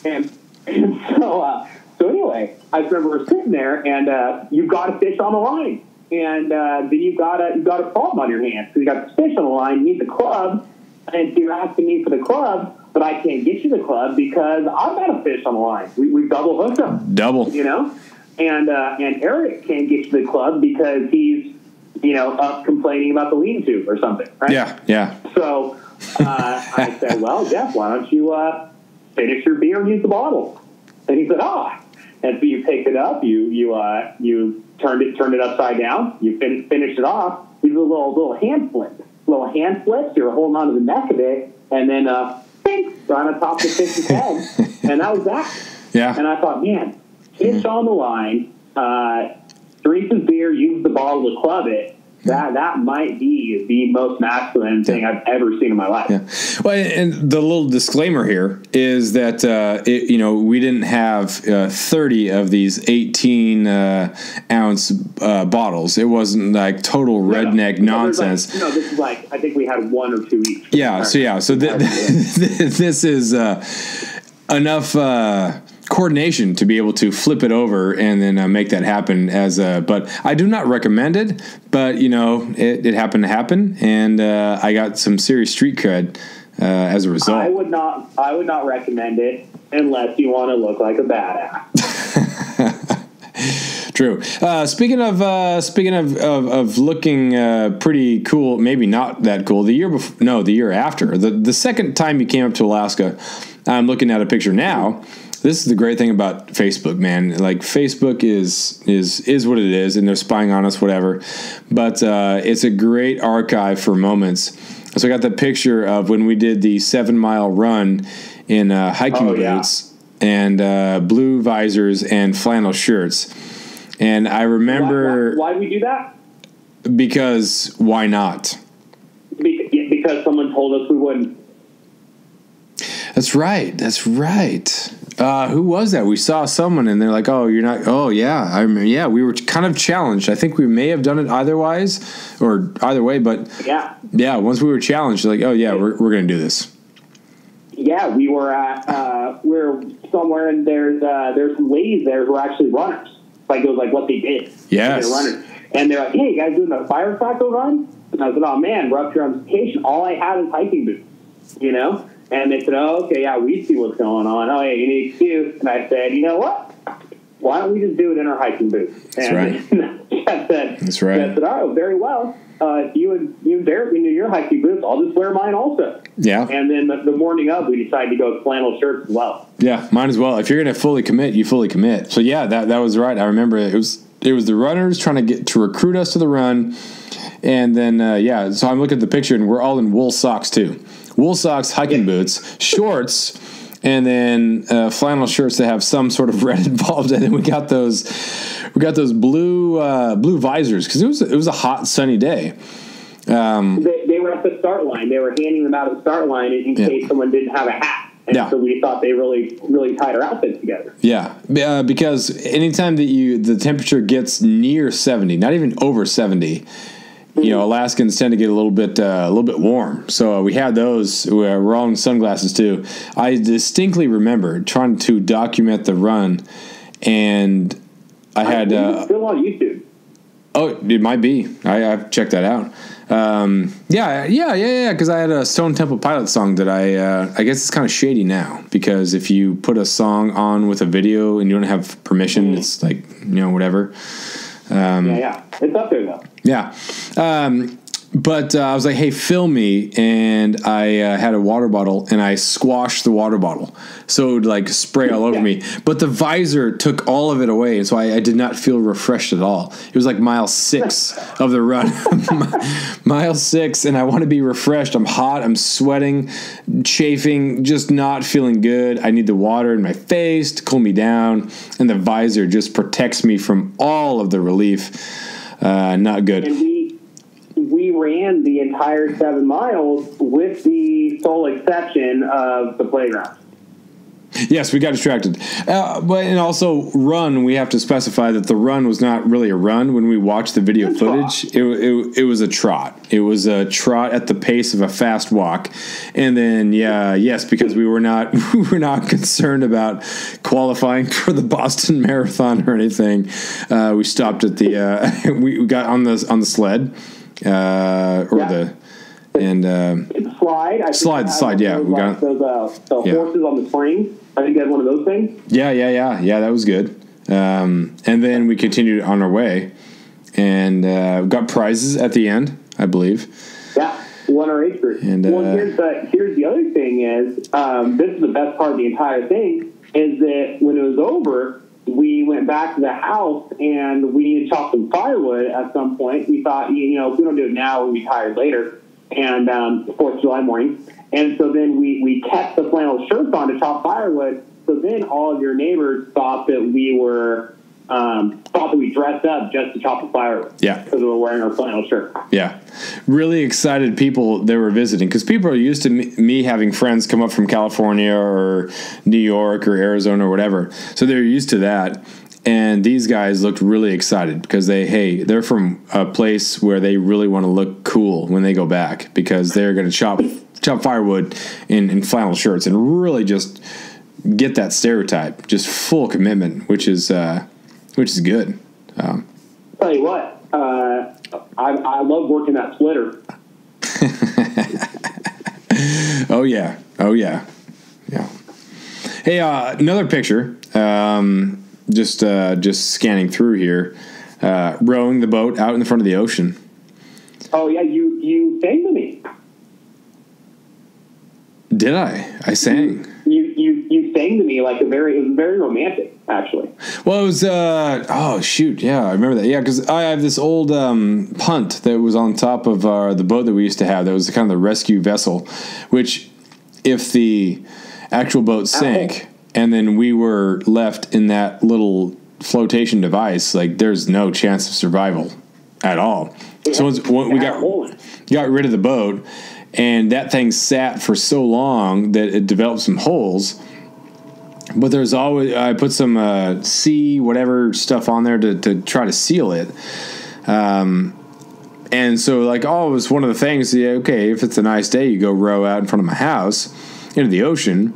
and so anyway, I remember sitting there, and you've got a fish on the line. And then you've got a problem on your hands. So you got the fish on the line, you need the club, and you're asking me for the club, but I can't get you the club because I've got a fish on the line. We double hooked them. Double. You know? And Eric can't get you the club because he's, you know, up complaining about the lean-to or something, right? Yeah. So I said, well, Jeff, why don't you finish your beer and use the bottle? And he said, And so you picked it up, you turned it upside down, you finished it off. You do a little hand flip. You're holding onto the neck of it, and then bing, right on top of the fish's head, and that was that. Yeah. And I thought, man, fish on the line, drink some beer, use the bottle to club it. That might be the most masculine thing I've ever seen in my life. Yeah. Well, and the little disclaimer here is that you know, we didn't have 30 of these 18-ounce bottles. It wasn't like total redneck nonsense. This is like, I think we had 1 or 2 each. Yeah. So this is enough coordination to be able to flip it over and then make that happen but I do not recommend it, but you know, it happened to happen, and I got some serious street cred as a result. I would not recommend it unless you want to look like a badass. True. Speaking of looking pretty cool, maybe not that cool. The year after, the second time you came up to Alaska, I'm looking at a picture now. This is the great thing about Facebook, man. Like, Facebook is what it is, and they're spying on us, whatever. But it's a great archive for moments. So I got the picture of when we did the 7-mile run in hiking boots and blue visors and flannel shirts. And I remember... Why did we do that? Because why not? Because someone told us we wouldn't. That's right. Who was that? We saw someone, and they're like, "Oh, you're not." Oh, yeah. I remember. Yeah, we were kind of challenged. I think we may have done it either way, but yeah. Once we were challenged, like, "Oh, yeah, we're going to do this." Yeah, we were at we're somewhere, and there's some ladies there who are actually runners. Like, it was like what they did. Yes. They're runners, and they're like, "Hey, you guys doing the firecracker run?" And I said, "Oh man, we're up here on vacation. All I have is hiking boots, you know." And they said, "Oh, okay, yeah, we see what's going on. Oh, yeah, you need an excuse." And I said, "You know what? Why don't we just do it in our hiking boots?" That's right. That's right. I said, "Oh, very well. If you and Derek can do your hiking boots, I'll just wear mine also." Yeah. And then the morning of, we decided to go with flannel shirts as well. Yeah, mine as well. If you're going to fully commit, you fully commit. So yeah, that was right. I remember it was the runners trying to recruit us to the run, and then so I'm looking at the picture, and we're all in wool socks too. Wool socks, hiking boots, shorts, and then flannel shirts that have some sort of red involved. And then we got those blue visors because it was a hot, sunny day. They were at the start line. They were handing them out at the start line in case someone didn't have a hat. And so we thought they really, really tied our outfits together. Yeah, because anytime that the temperature gets near 70, not even over 70, you know, Alaskans tend to get a little bit warm. So we had those. We're all in sunglasses too. I distinctly remember trying to document the run, and I had still on YouTube. Oh, it might be. I've checked that out. Yeah. Because I had a Stone Temple Pilots song that I guess it's kind of shady now, because if you put a song on with a video and you don't have permission, it's like, you know, whatever. It's up there though. Yeah. But I was like, hey, film me. And I had a water bottle, and I squashed the water bottle so it would like spray all over me. But the visor took all of it away. And so I did not feel refreshed at all. It was like mile 6 of the run. Mile 6. And I want to be refreshed. I'm hot. I'm sweating, chafing, just not feeling good. I need the water in my face to cool me down. And the visor just protects me from all of the relief. Not good. And we ran the entire 7 miles with the sole exception of the playground. Yes, we got distracted. And also run, we have to specify that the run was not really a run. When we watched the video footage, it was a trot. It was a trot at the pace of a fast walk. And then, because we were not concerned about qualifying for the Boston Marathon or anything. We stopped at the we got on the sled slide. Yeah, we got those horses on the springs. I think you had one of those things. Yeah. That was good. And then we continued on our way, and got prizes at the end, I believe. Yeah, won our age group. And here's the other thing is this is the best part of the entire thing is that when it was over, we went back to the house and we needed to chop some firewood at some point. We thought, if we don't do it now, we'll be tired later. And 4th of July morning. And so then we kept the flannel shirts on to chop firewood. So then all of your neighbors thought that we dressed up just to chop the firewood. Yeah. Because we were wearing our flannel shirt. Yeah. Really excited people that were visiting, because people are used to me having friends come up from California or New York or Arizona or whatever. So they're used to that. And these guys looked really excited because they're from a place where they really want to look cool when they go back, because they're going to chop firewood in flannel shirts and really just get that stereotype, just full commitment, which is good. Tell you what, I love working that splitter. Oh yeah. Hey, another picture. Just scanning through here, rowing the boat out in the front of the ocean. Oh yeah, you sang to me. Did I? I sang. You sang to me it was very romantic, actually. Well, it was oh shoot, yeah, I remember that. Yeah, because I have this old punt that was on top of the boat that we used to have. That was kind of the rescue vessel, which if the actual boat sank. And then we were left in that little flotation device. Like, there's no chance of survival at all. So we got rid of the boat, and that thing sat for so long that it developed some holes. But there's always, I put some sea whatever stuff on there to try to seal it. And so it was one of the things. Okay, if it's a nice day, you go row out in front of my house into the ocean.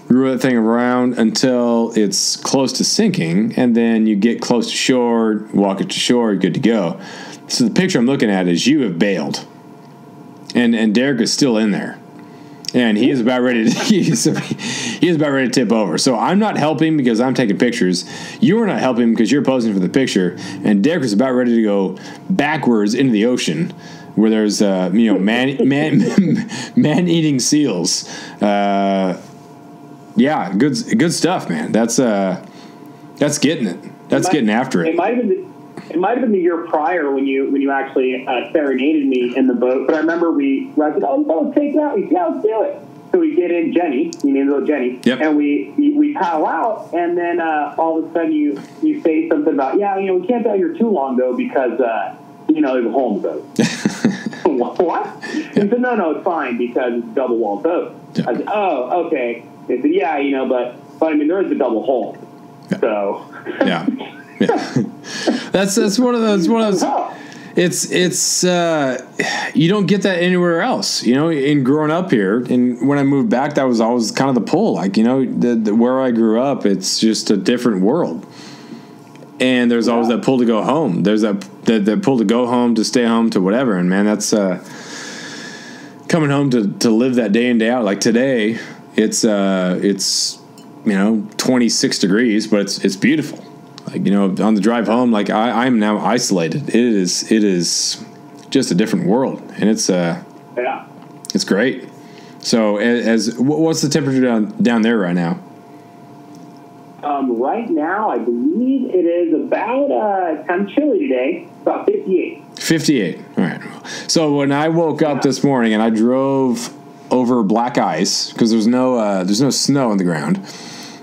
Row that thing around until it's close to sinking, and then you get close to shore, walk it to shore, you're good to go. So the picture I'm looking at is you have bailed, and Derek is still in there, and he is about ready to he is about ready to tip over. So I'm not helping because I'm taking pictures. You're not helping because you're posing for the picture, and Derek is about ready to go backwards into the ocean, where there's man-eating seals. Yeah, good stuff, man. That's getting it. That's getting after it. It might have been the year prior when you actually serenaded me in the boat. But I remember I said, let's take it out. Yeah, let's do it. So we get in Jenny. You named little Jenny. Yep. And we paddle out, and then all of a sudden you say something about we can't be out here too long though because there's a hole in the boat. What? He said, no, it's fine because it's a double-walled boat. Yeah. I said, oh, okay. They said, yeah, but I mean, there is a double hole. Yeah. So. Yeah. That's one of those. It's you don't get that anywhere else. In growing up here, and when I moved back, that was always kind of the pull. Like, where I grew up, it's just a different world. And there's always that pull to go home. There's that pull to go home, to stay home, to whatever. And man, that's coming home to live that day in, day out. Like today, it's 26 degrees, but it's beautiful. Like, on the drive home, like I'm now isolated. It is just a different world, and it's great. So what's the temperature down there right now? Right now, I believe it is about, kind of chilly today, about 58. 58. All right. So when I woke up this morning and I drove over black ice, because there's no snow on the ground,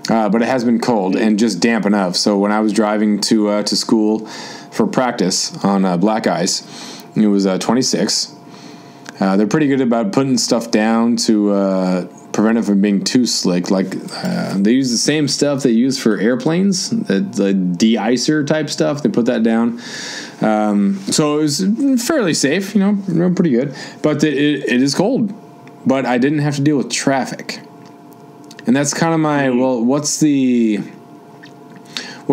but it has been cold and just damp enough. So when I was driving to school for practice on black ice, it was 26. They're pretty good about putting stuff down to prevent it from being too slick. Like they use the same stuff they use for airplanes, the de-icer type stuff. They put that down. So it was fairly safe, pretty good. But it is cold. But I didn't have to deal with traffic. And that's kind of my, what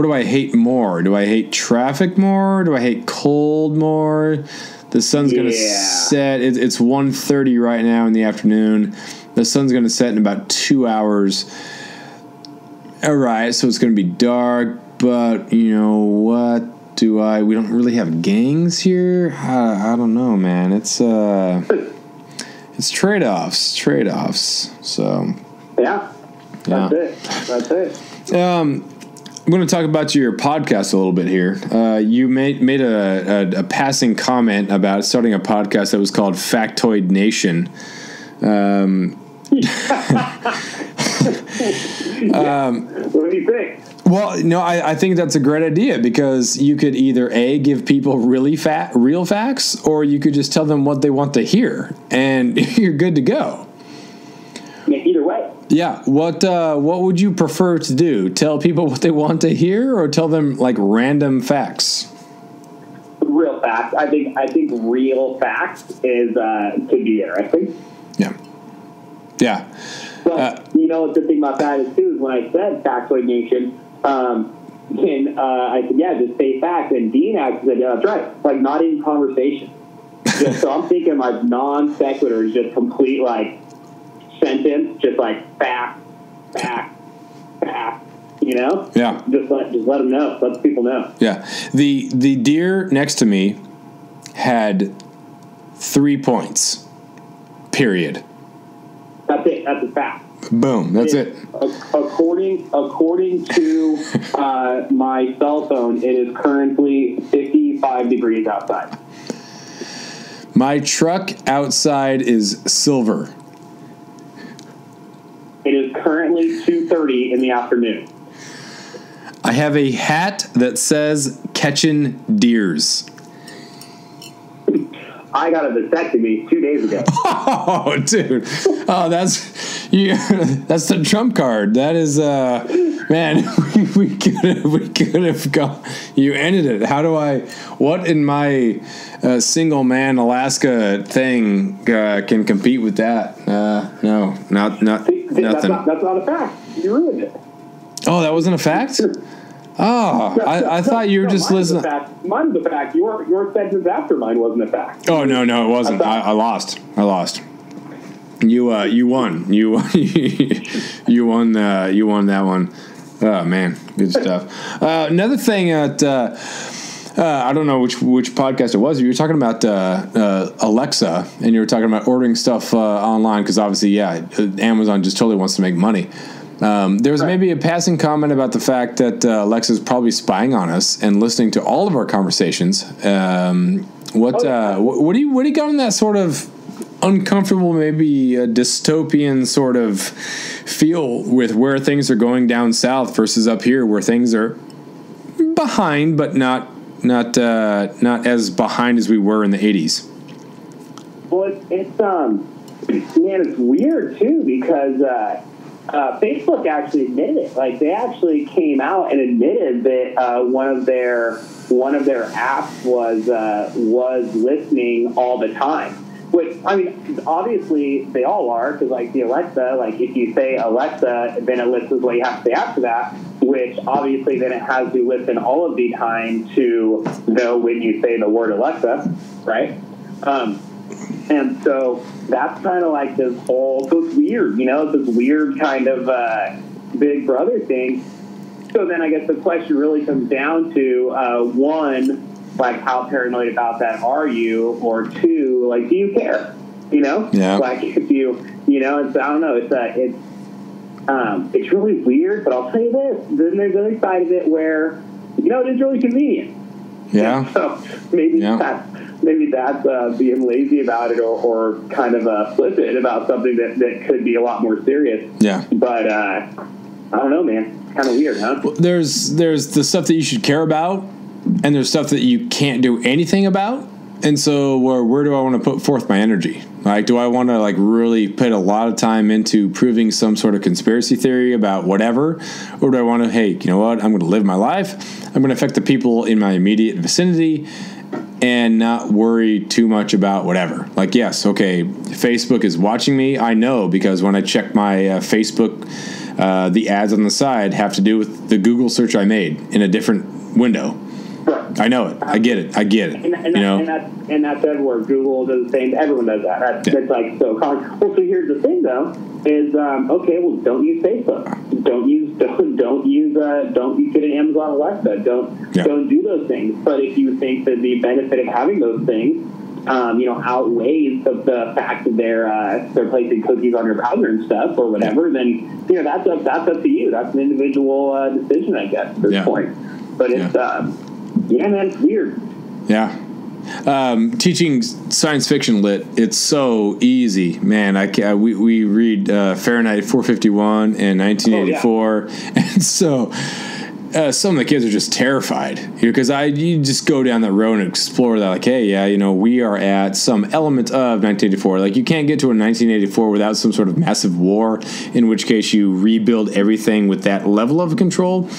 do I hate more? Do I hate traffic more? Do I hate cold more? The sun's going to set. It's 1:30 right now in the afternoon. The sun's going to set in about 2 hours. All right, so it's going to be dark, but you know what? We don't really have gangs here. I don't know, man. It's trade-offs. So that's it. I'm going to talk about your podcast a little bit here. You made a passing comment about starting a podcast that was called Factoid Nation. What do you think? Well, I think that's a great idea, because you could either give people real facts, or you could just tell them what they want to hear, and you're good to go. Either way. Yeah. What would you prefer to do? Tell people what they want to hear, or tell them like random facts? Real facts. I think real facts could be interesting. Yeah. Yeah. But what the thing about that is too is when I said Factoid Nation, and I said, just say facts, and Dean actually said, yeah, that's right. Like, not in conversation. So I'm thinking like non sequitur is just complete like sentence, just like fact. Yeah. Just let them know. Let the people know. Yeah. The deer next to me had 3 points. Period. That's it. That's a fact. Boom. That's it. According to my cell phone, it is currently 55 degrees outside. My truck outside is silver. It is currently 2:30 in the afternoon. I have a hat that says "Catchin' Deers." I got a vasectomy 2 days ago. Oh, dude! Oh, that's the trump card. That is, man. We could have gone. You ended it. What in my single man Alaska thing can compete with that? No, not nothing. That's not a fact. You ruined it. Oh, that wasn't a fact? Oh, I thought you were just listening. Mine was a fact. Your sentence after mine wasn't a fact. Oh, no, it wasn't. I lost. You won. You won that one. Oh, man. Good stuff. Another thing that I don't know which podcast it was. You were talking about Alexa, and you were talking about ordering stuff online, because obviously, Amazon just totally wants to make money. There was maybe a passing comment about the fact that Alexa's probably spying on us and listening to all of our conversations. What do you got in that sort of uncomfortable, maybe a dystopian sort of feel with where things are going down south versus up here, where things are behind, but not as behind as we were in the 80s? Well, it's weird too, because Facebook actually admitted it. Like, they actually came out and admitted that one of their apps was listening all the time. Which, I mean, obviously they all are, because like the Alexa, like if you say Alexa, then it listens what you have to say after that. Which obviously then it has to listen all of the time to know when you say the word Alexa, right? And so that's kind of like this whole, so it's weird, you know, it's this weird kind of Big Brother thing. So then I guess the question really comes down to, one, like, how paranoid about that are you? Or two, like, do you care? You know? Yeah. Like, if you know, it's, I don't know, it's really weird, but I'll tell you this, then there's the other side of it where, you know, it is really convenient. Yeah. So maybe that's being lazy about it, or kind of flippant about something that could be a lot more serious. Yeah. But I don't know, man. Kind of weird, huh? Well, there's the stuff that you should care about, and there's stuff that you can't do anything about. And so where do I want to put forth my energy? Like, do I want to like really put a lot of time into proving some sort of conspiracy theory about whatever? Or do I want to, hey, you know what? I'm going to live my life. I'm going to affect the people in my immediate vicinity and not worry too much about whatever. Like, yes, okay, Facebook is watching me. I know, because when I check my Facebook, the ads on the side have to do with the Google search I made in a different window. Right. I know it. I get it. And that's everywhere. Google does the same. Everyone does that. That's like so common. Well, so here's the thing, though, is okay. Well, don't use Facebook. Don't get an Amazon Alexa. Don't do those things. But if you think that the benefit of having those things, outweighs the fact that they're placing cookies on your browser and stuff or whatever, then that's up to you. That's an individual decision, I guess, at this point. But it's man, it's weird. Yeah. Teaching science fiction lit, it's so easy, man. We read Fahrenheit 451 and 1984, and so some of the kids are just terrified, because you just go down that road and explore that, like, hey, we are at some element of 1984. Like, you can't get to a 1984 without some sort of massive war, in which case you rebuild everything with that level of control.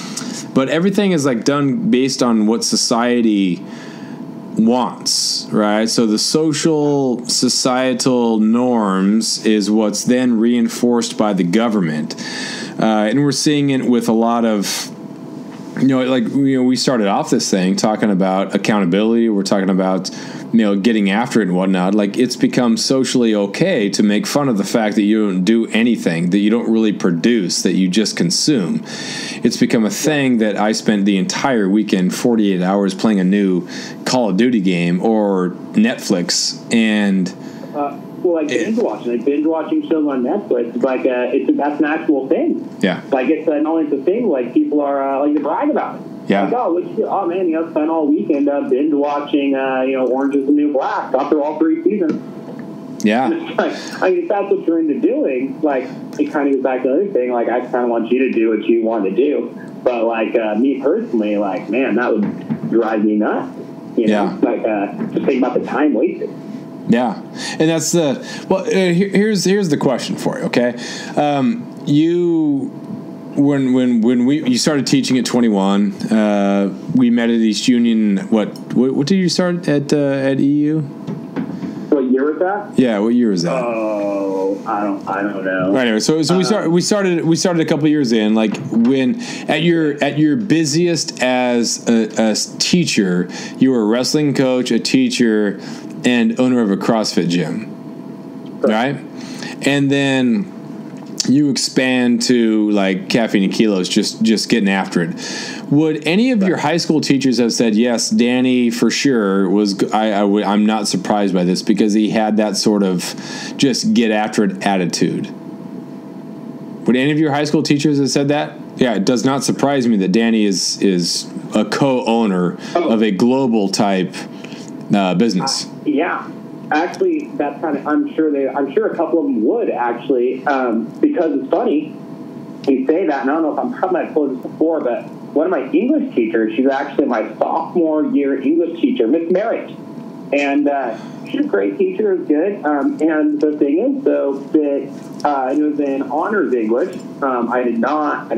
But everything is like done based on what society wants, right? So the social, societal norms is what's then reinforced by the government. And we're seeing it with a lot of, we started off this thing talking about accountability. We're talking about, getting after it and whatnot. Like, it's become socially okay to make fun of the fact that you don't do anything, that you don't really produce, that you just consume. It's become a thing that I spent the entire weekend, 48 hours, playing a new Call of Duty game or Netflix, and binge watching shows on Netflix. It's like that's an actual thing. Yeah, like it's not only a thing. Like, people are like to brag about it. Yeah. Like, man, spent all weekend binge watching Orange is the New Black. Got through all 3 seasons. Yeah. Like, if that's what you're into doing, like, it kind of goes back to the other thing. Like, I kind of want you to do what you want to do, but like me personally, like, man, that would drive me nuts. Like, just think about the time wasted. Yeah, and that's here's the question for you. Okay, you started teaching at 21, we met at East Union. What did you start at EU? What year was that? Yeah, what year was that? Oh, I don't know. Anyway, so we started a couple years in. Like, when at your busiest as a teacher, you were a wrestling coach, a teacher, and owner of a CrossFit gym, right? And then you expand to like Caffeine and Kilos, just getting after it. Would any of your high school teachers have said, yes, Danny for sure was? I'm not surprised by this, because he had that sort of just get after it attitude. Would any of your high school teachers have said that? Yeah, it does not surprise me that Danny is a co-owner of a global type business. Yeah, actually, that's kind of. I'm sure a couple of them would actually, because it's funny you say that, and I don't know if I'm probably I've told this before, but one of my English teachers, she's actually my sophomore year English teacher, Miss Merritt, and she's a great teacher. It was good. And the thing is, though, that it was in honors English. I did not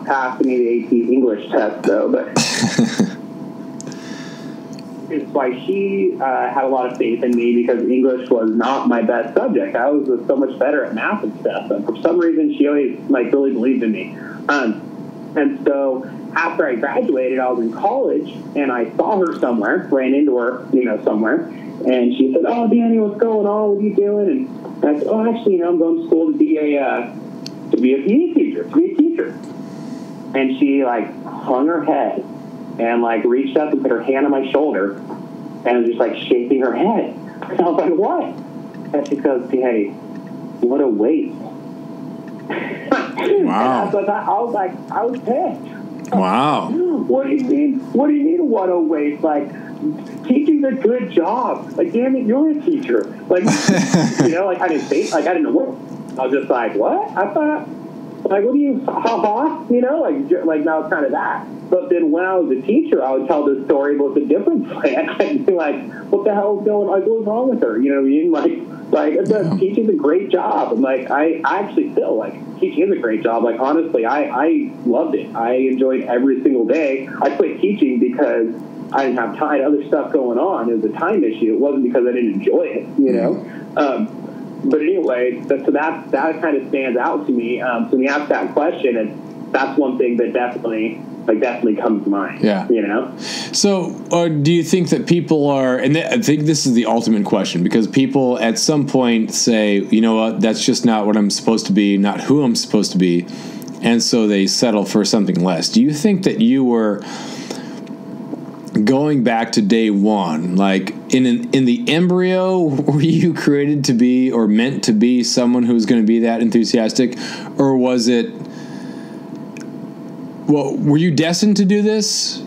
pass any of the AP English tests, though, but it's why she had a lot of faith in me, because English was not my best subject. I was so much better at math and stuff, but for some reason she always really believed in me. And so after I graduated, I was in college, and I saw her somewhere, ran into her, somewhere, and she said, "Oh, Danny, what's going on? What are you doing?" And I said, "Oh, actually, I'm going to school to be a PE teacher, And she hung her head and reached up and put her hand on my shoulder and was just shaking her head. And I was like, "What?" And she goes, "Danny, what a waste." Wow. I was pissed. Wow. What do you mean? What a waste? Teaching's a good job. Damn it, you're a teacher. I didn't say, I didn't know what. I was just what? I thought, what do you, ha-ha? Now it's kind of that. But then when I was a teacher, I would tell this story about the different plan. I'd be what the hell is what's wrong with her? You know what I mean? Teaching's a great job. I'm I actually feel teaching is a great job. Honestly, I loved it. I enjoyed every single day. I quit teaching because I didn't have time, other stuff going on. It was a time issue. It wasn't because I didn't enjoy it, But anyway, so that kind of stands out to me. So when you ask that question, and that's one thing that definitely comes to mind. Yeah. So do you think that people are, and I think this is the ultimate question, because people at some point say, you know what, that's just not what I'm supposed to be, not who I'm supposed to be. And so they settle for something less. Do you think that you were going back to day one, in the embryo, were you created to be or meant to be someone who's going to be that enthusiastic? Or was it, were you destined to do this?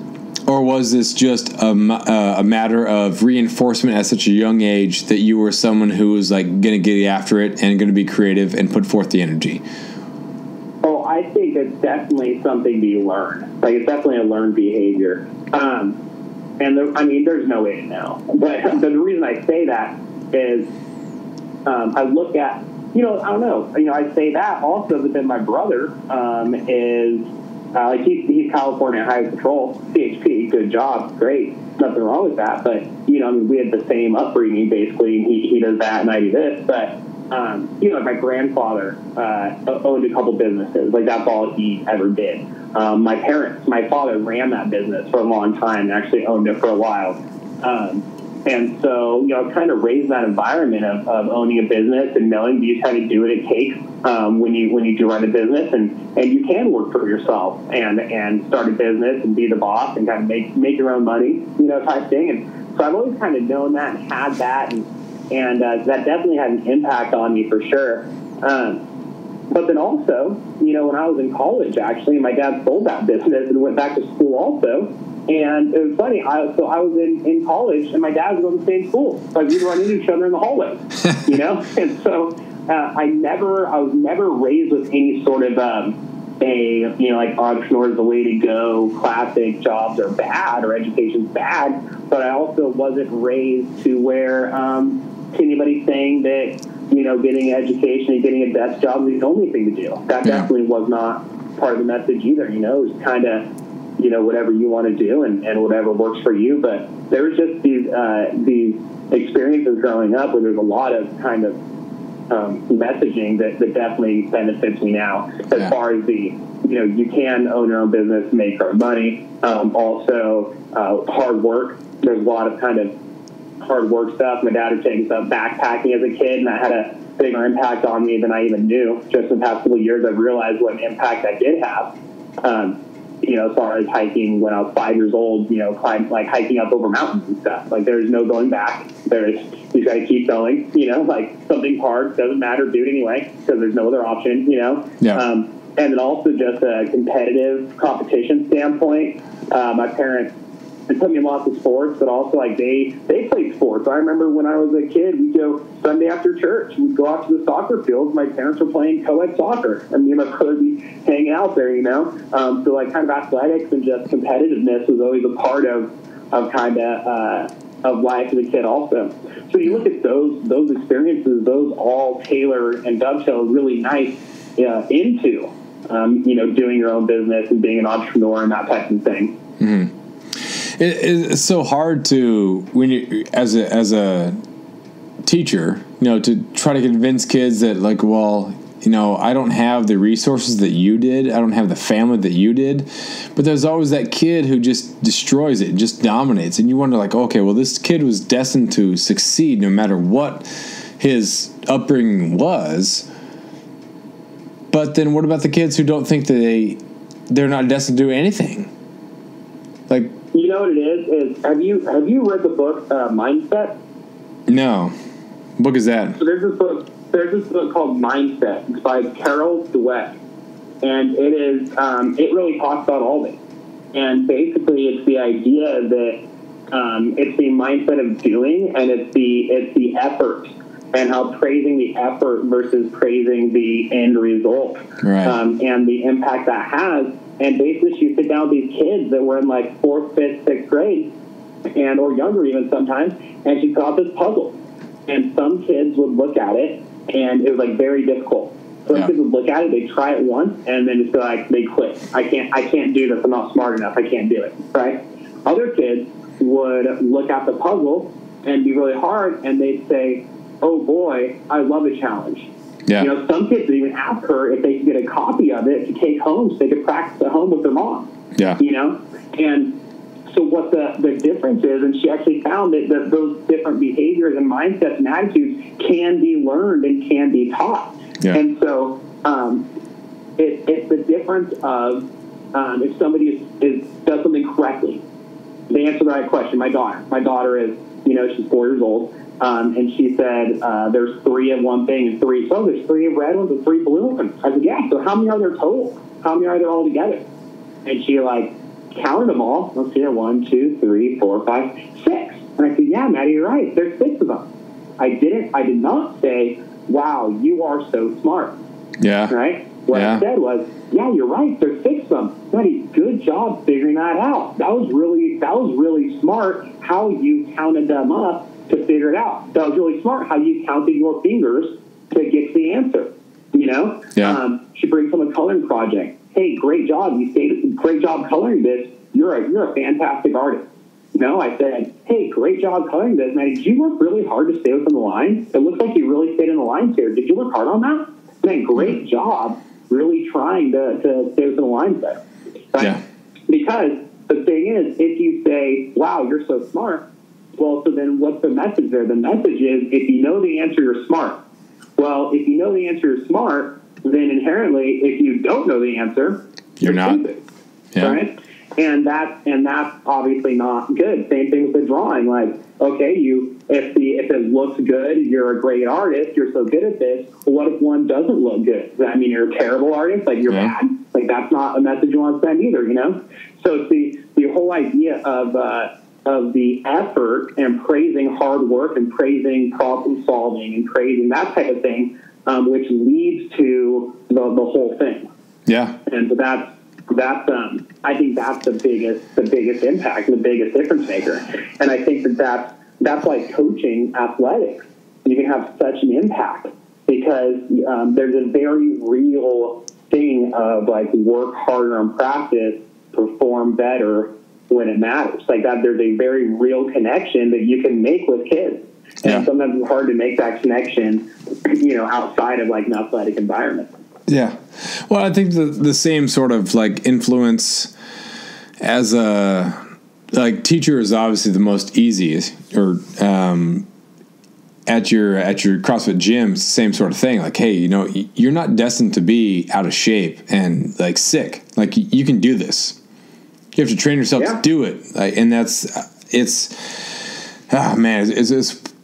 Or was this just a matter of reinforcement at such a young age that you were someone who was going to get after it and going to be creative and put forth the energy? Oh, I think it's definitely something to be learned. It's definitely a learned behavior. And there's no way to know. But the reason I say that is I look at, I don't know. I say that also, but then my brother is, he's California Highway Patrol, CHP, good job, great, nothing wrong with that. But, we had the same upbringing, basically, and he does that and I do this. But, my grandfather owned a couple businesses. That's all he ever did. My father ran that business for a long time and actually owned it for a while. And so, kind of raised that environment of owning a business and knowing you kind of do what it takes when you do run a business, and you can work for yourself and start a business and be the boss and kind of make your own money, type thing. And so I've always kind of known that and had that, and that definitely had an impact on me for sure. But then also, when I was in college, actually, my dad sold that business and went back to school also. And it was funny. I was in college, and my dad was going to the same school. So we'd run into each other in the hallway, And so I was never raised with any sort of entrepreneur is the way to go, classic jobs are bad or education's bad. But I also wasn't raised to where anybody saying that getting an education and getting a desk job is the only thing to do. That definitely was not part of the message either. It was kind of, whatever you want to do and whatever works for you. But there was just these experiences growing up where there's a lot of kind of messaging that definitely benefits me now as far as you can own your own business, make your own money. Also, hard work. There's a lot of kind of hard work stuff. My dad had taken stuff backpacking as a kid, and that had a bigger impact on me than I even knew. Just in the past couple of years, I've realized what an impact that did have. As far as hiking when I was 5 years old, hiking up over mountains and stuff. There's no going back. You got to keep going. Something hard doesn't matter, do it anyway because there's no other option. And then also just a competitive competition standpoint. My parents, they put me in lots of sports, but also they played sports. I remember when I was a kid, we'd go Sunday after church. We'd go out to the soccer field. My parents were playing co-ed soccer, and me and my brother would be hanging out there, So kind of athletics and just competitiveness was always a part of kind of of life as a kid also. So you look at those experiences, those all tailor and dovetail really nice into, doing your own business and being an entrepreneur and that type of thing. Mm-hmm. It's so hard to, when you, as a teacher, to try to convince kids that, like, well, I don't have the resources that you did. I don't have the family that you did. But there's always that kid who just destroys it and just dominates. And you wonder, like, okay, well, this kid was destined to succeed no matter what his upbringing was. But then what about the kids who don't think that they're not destined to do anything? Like, you know what it is have you read the book Mindset? No. What book is that? So there's this book called Mindset. It's by Carol Dweck, and it really talks about all this. And basically, it's the idea that it's the mindset of doing, and it's the effort, and how praising the effort versus praising the end result, right. And the impact that has. And basically, you sit down with these kids that were in like 4th, 5th, 6th grade, or younger even sometimes, and she got this puzzle. And some kids would look at it, and it was like very difficult. Some kids would look at it, they try it once, and then just be like, they quit. I can't do this. I'm not smart enough. I can't do it. Right? Other kids would look at the puzzle and be really hard, and they'd say, "Oh boy, I love a challenge." Yeah. Some kids would even ask her if they could get a copy of it to take home so they could practice at home with their mom. Yeah. And so what the difference is, and she actually found that those different behaviors and mindsets and attitudes can be learned and can be taught. Yeah. And so it's the difference of if somebody does something correctly, they answer the right question. My daughter is, she's 4 years old. And she said, there's 3 of one thing and 3. So there's 3 of red ones and 3 blue ones. I said, yeah. So how many are there total? How many are there all together? And she counted them all. Let's see here. 1, 2, 3, 4, 5, 6. And I said, yeah, Maddie, you're right. There's 6 of them. I did not say, wow, you are so smart. Yeah. Right? What I said was, yeah, you're right. There's 6 of them. Maddie, good job figuring that out. That was really smart how you counted them up to figure it out. That was really smart how you counted your fingers to get to the answer. Yeah. She brings home a coloring project. Hey, great job. Great job coloring this. You're a fantastic artist. I said, hey, great job coloring this. Man, did you work really hard to stay within the line? It looks like you really stayed in the lines here. Did you work hard on that? Man, great job really trying to stay within the lines there. Right? Yeah. Because the thing is, if you say, wow, you're so smart, well, so then what's the message there? The message is, if you know the answer, you're smart. Well, if you know the answer, you're smart, then inherently, if you don't know the answer, you're not. Stupid, right? And that's obviously not good. Same thing with the drawing. Like, okay, if it looks good, you're a great artist, you're so good at this. Well, what if one doesn't look good? Does that mean you're a terrible artist? Like, you're bad? Like, that's not a message you want to send either, So it's the whole idea of the effort and praising hard work and praising problem solving and praising that type of thing, which leads to the whole thing. Yeah. And so that's I think that's the biggest impact and the biggest difference maker. And I think that's like coaching athletics. You can have such an impact because there's a very real thing of like work harder and practice, perform better when it matters. Like that, there's a very real connection that you can make with kids. And sometimes it's hard to make that connection, outside of like an athletic environment. Yeah. Well, I think the same sort of like influence as a like teacher is obviously the most easiest, or at your CrossFit gym, it's the same sort of thing. Like, hey, you're not destined to be out of shape and like sick. Like you can do this. You have to train yourself to do it. Like, and it's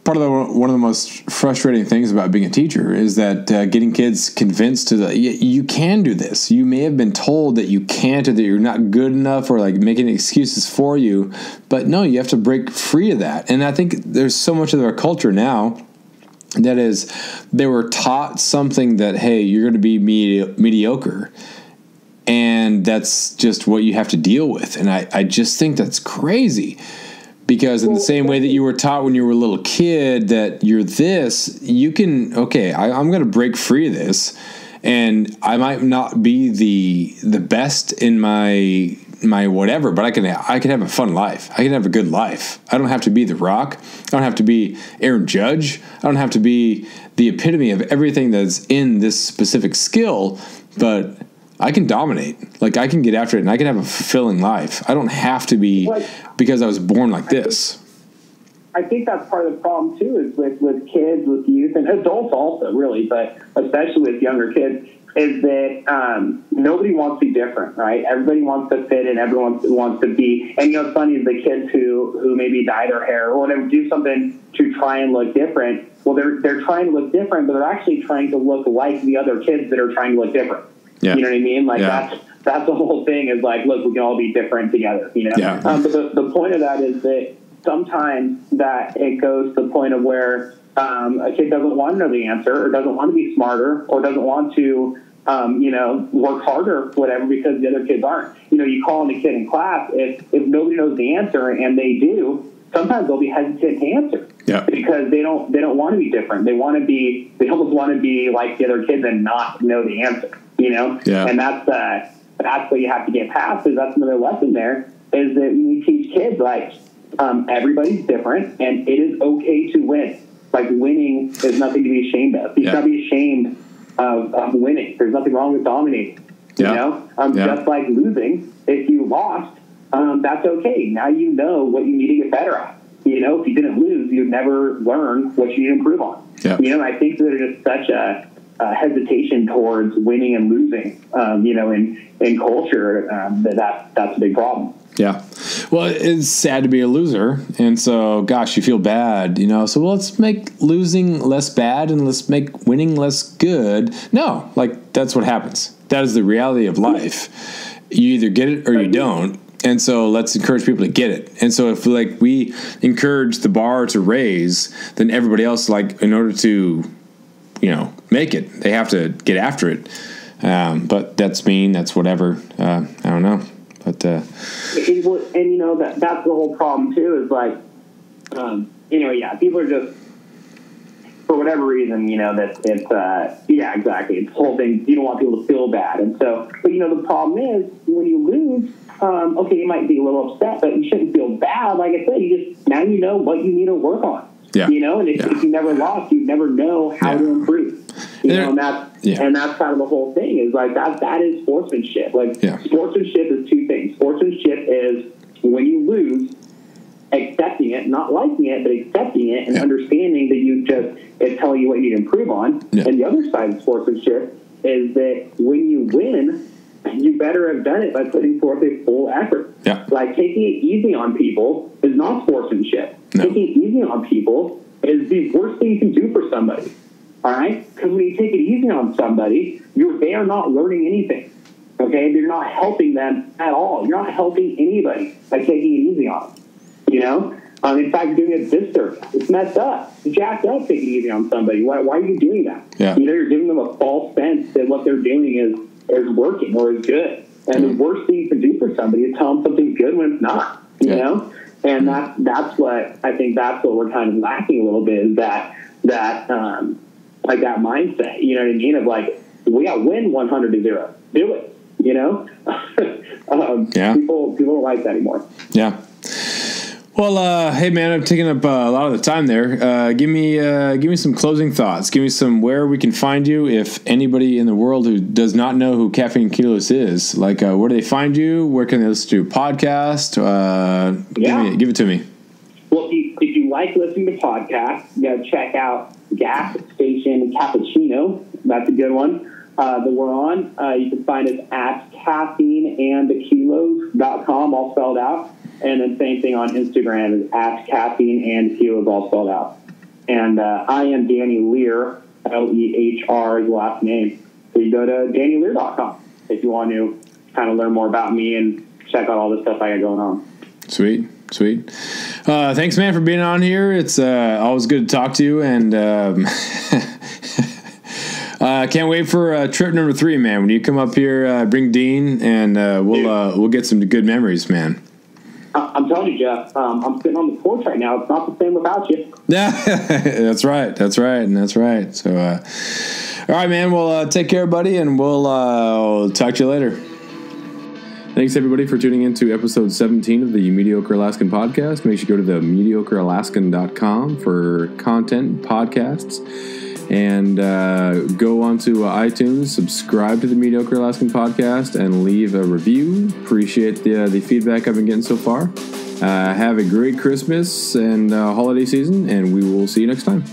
part of one of the most frustrating things about being a teacher is that getting kids convinced you can do this. You may have been told that you can't, or that you're not good enough, or like making excuses for you, but no, you have to break free of that. And I think there's so much of our culture now that is, they were taught something that, hey, you're going to be mediocre, and that's just what you have to deal with. And I just think that's crazy. Because in the same way that you were taught when you were a little kid that you're this, you can, okay, I'm going to break free of this, and I might not be the best in my whatever, but I can have a fun life. I can have a good life. I don't have to be The Rock. I don't have to be Aaron Judge. I don't have to be the epitome of everything that's in this specific skill, but I can dominate. Like, I can get after it, and I can have a fulfilling life. I don't have to be because I was born like this. I think that's part of the problem, too, is with kids, with youth, and adults also, really, but especially with younger kids, is that nobody wants to be different, right? Everybody wants to fit in. Everyone wants to be. And, it's funny is the kids who maybe dye their hair or whatever, do something to try and look different. Well, they're trying to look different, but they're actually trying to look like the other kids that are trying to look different. Yeah. You know what I mean? Like, that's the whole thing is like, look, we can all be different together, Yeah. But the point of that is that sometimes that it goes to the point of where a kid doesn't want to know the answer or doesn't want to be smarter or doesn't want to, work harder, whatever, because the other kids aren't. You call on a kid in class, if nobody knows the answer and they do, sometimes they'll be hesitant to answer. Yeah. Because they don't want to be different. They almost want to be like the other kids and not know the answer, Yeah. And that's what you have to get past, is that's another lesson there, is that you teach kids, like, everybody's different and it is okay to win. Like, winning is nothing to be ashamed of. You should not be ashamed of winning. There's nothing wrong with dominating. Just like losing, if you lost, that's okay. Now you know what you need to get better at. If you didn't lose, you'd never learn what you need to improve on. And I think there's just such a hesitation towards winning and losing, in culture, that's a big problem. Yeah. Well, it's sad to be a loser. And so, gosh, you feel bad, So let's make losing less bad and let's make winning less good. No, like, that's what happens. That is the reality of life. You either get it or you don't. And so let's encourage people to get it. And so if, like, we encourage the bar to raise, then everybody else, like, in order to, make it, they have to get after it. But that's mean. That's whatever. I don't know. But that's the whole problem too. Is like, people are just, for whatever reason, that it's exactly. It's the whole thing. You don't want people to feel bad, and so, but the problem is when you lose. Okay, you might be a little upset, but you shouldn't feel bad. Like I said, now you know what you need to work on. Yeah. And if you never lost, you'd never know how to improve. And that's kind of the whole thing, is like that is sportsmanship. Like, sportsmanship is two things. Sportsmanship is when you lose, accepting it, not liking it, but accepting it and understanding that it's telling you what you need to improve on. Yeah. And the other side of sportsmanship is that when you win, you better have done it by putting forth a full effort. Yeah. Like, taking it easy on people is not sportsmanship. No. Taking it easy on people is the worst thing you can do for somebody. All right? Because when you take it easy on somebody, they are not learning anything. Okay? You're not helping them at all. You're not helping anybody by taking it easy on them. In fact, you're doing a disservice. It's messed up. It's jacked up taking it easy on somebody. Why are you doing that? Yeah. You're giving them a false sense that what they're doing is working or is good. And the worst thing you can do for somebody is tell them something's good when it's not, you know? And that's what, I think that's what we're kind of lacking a little bit, is that like that mindset, you know what I mean? Of like, we got to win 100-0. Do it, People don't like that anymore. Yeah. Well, hey man, I've taken up a lot of the time there. Give me some closing thoughts. Give me some where we can find you. If anybody in the world who does not know who Caffeine and Kilos is, like, where do they find you? Where can they listen to a podcast? Give it to me. Well, if you like listening to podcasts, you got to check out Gas Station Cappuccino. That's a good one that we're on. You can find us at caffeineandkilos.com, all spelled out. And then same thing on Instagram is at Caffeine and Kilos, all spelled out. And I am Danny Lehr, Lehr is the last name. So you go to DannyLehr.com if you want to kind of learn more about me and check out all the stuff I got going on. Sweet. Thanks, man, for being on here. It's always good to talk to you, and can't wait for trip number 3, man. When you come up here, bring Dean, and we'll get some good memories, man. I'm I'm telling you, Jeff, I'm sitting on the porch right now. It's not the same without you. Yeah, that's right. So, all right, man. Well, take care, buddy, and we'll talk to you later. Thanks, everybody, for tuning in to episode 17 of the Mediocre Alaskan podcast. Make sure you go to the mediocrealaskan.com for content, podcasts, and go onto iTunes, subscribe to the Mediocre Alaskan podcast, and leave a review. Appreciate the feedback I've been getting so far. Have a great Christmas and holiday season, and we will see you next time.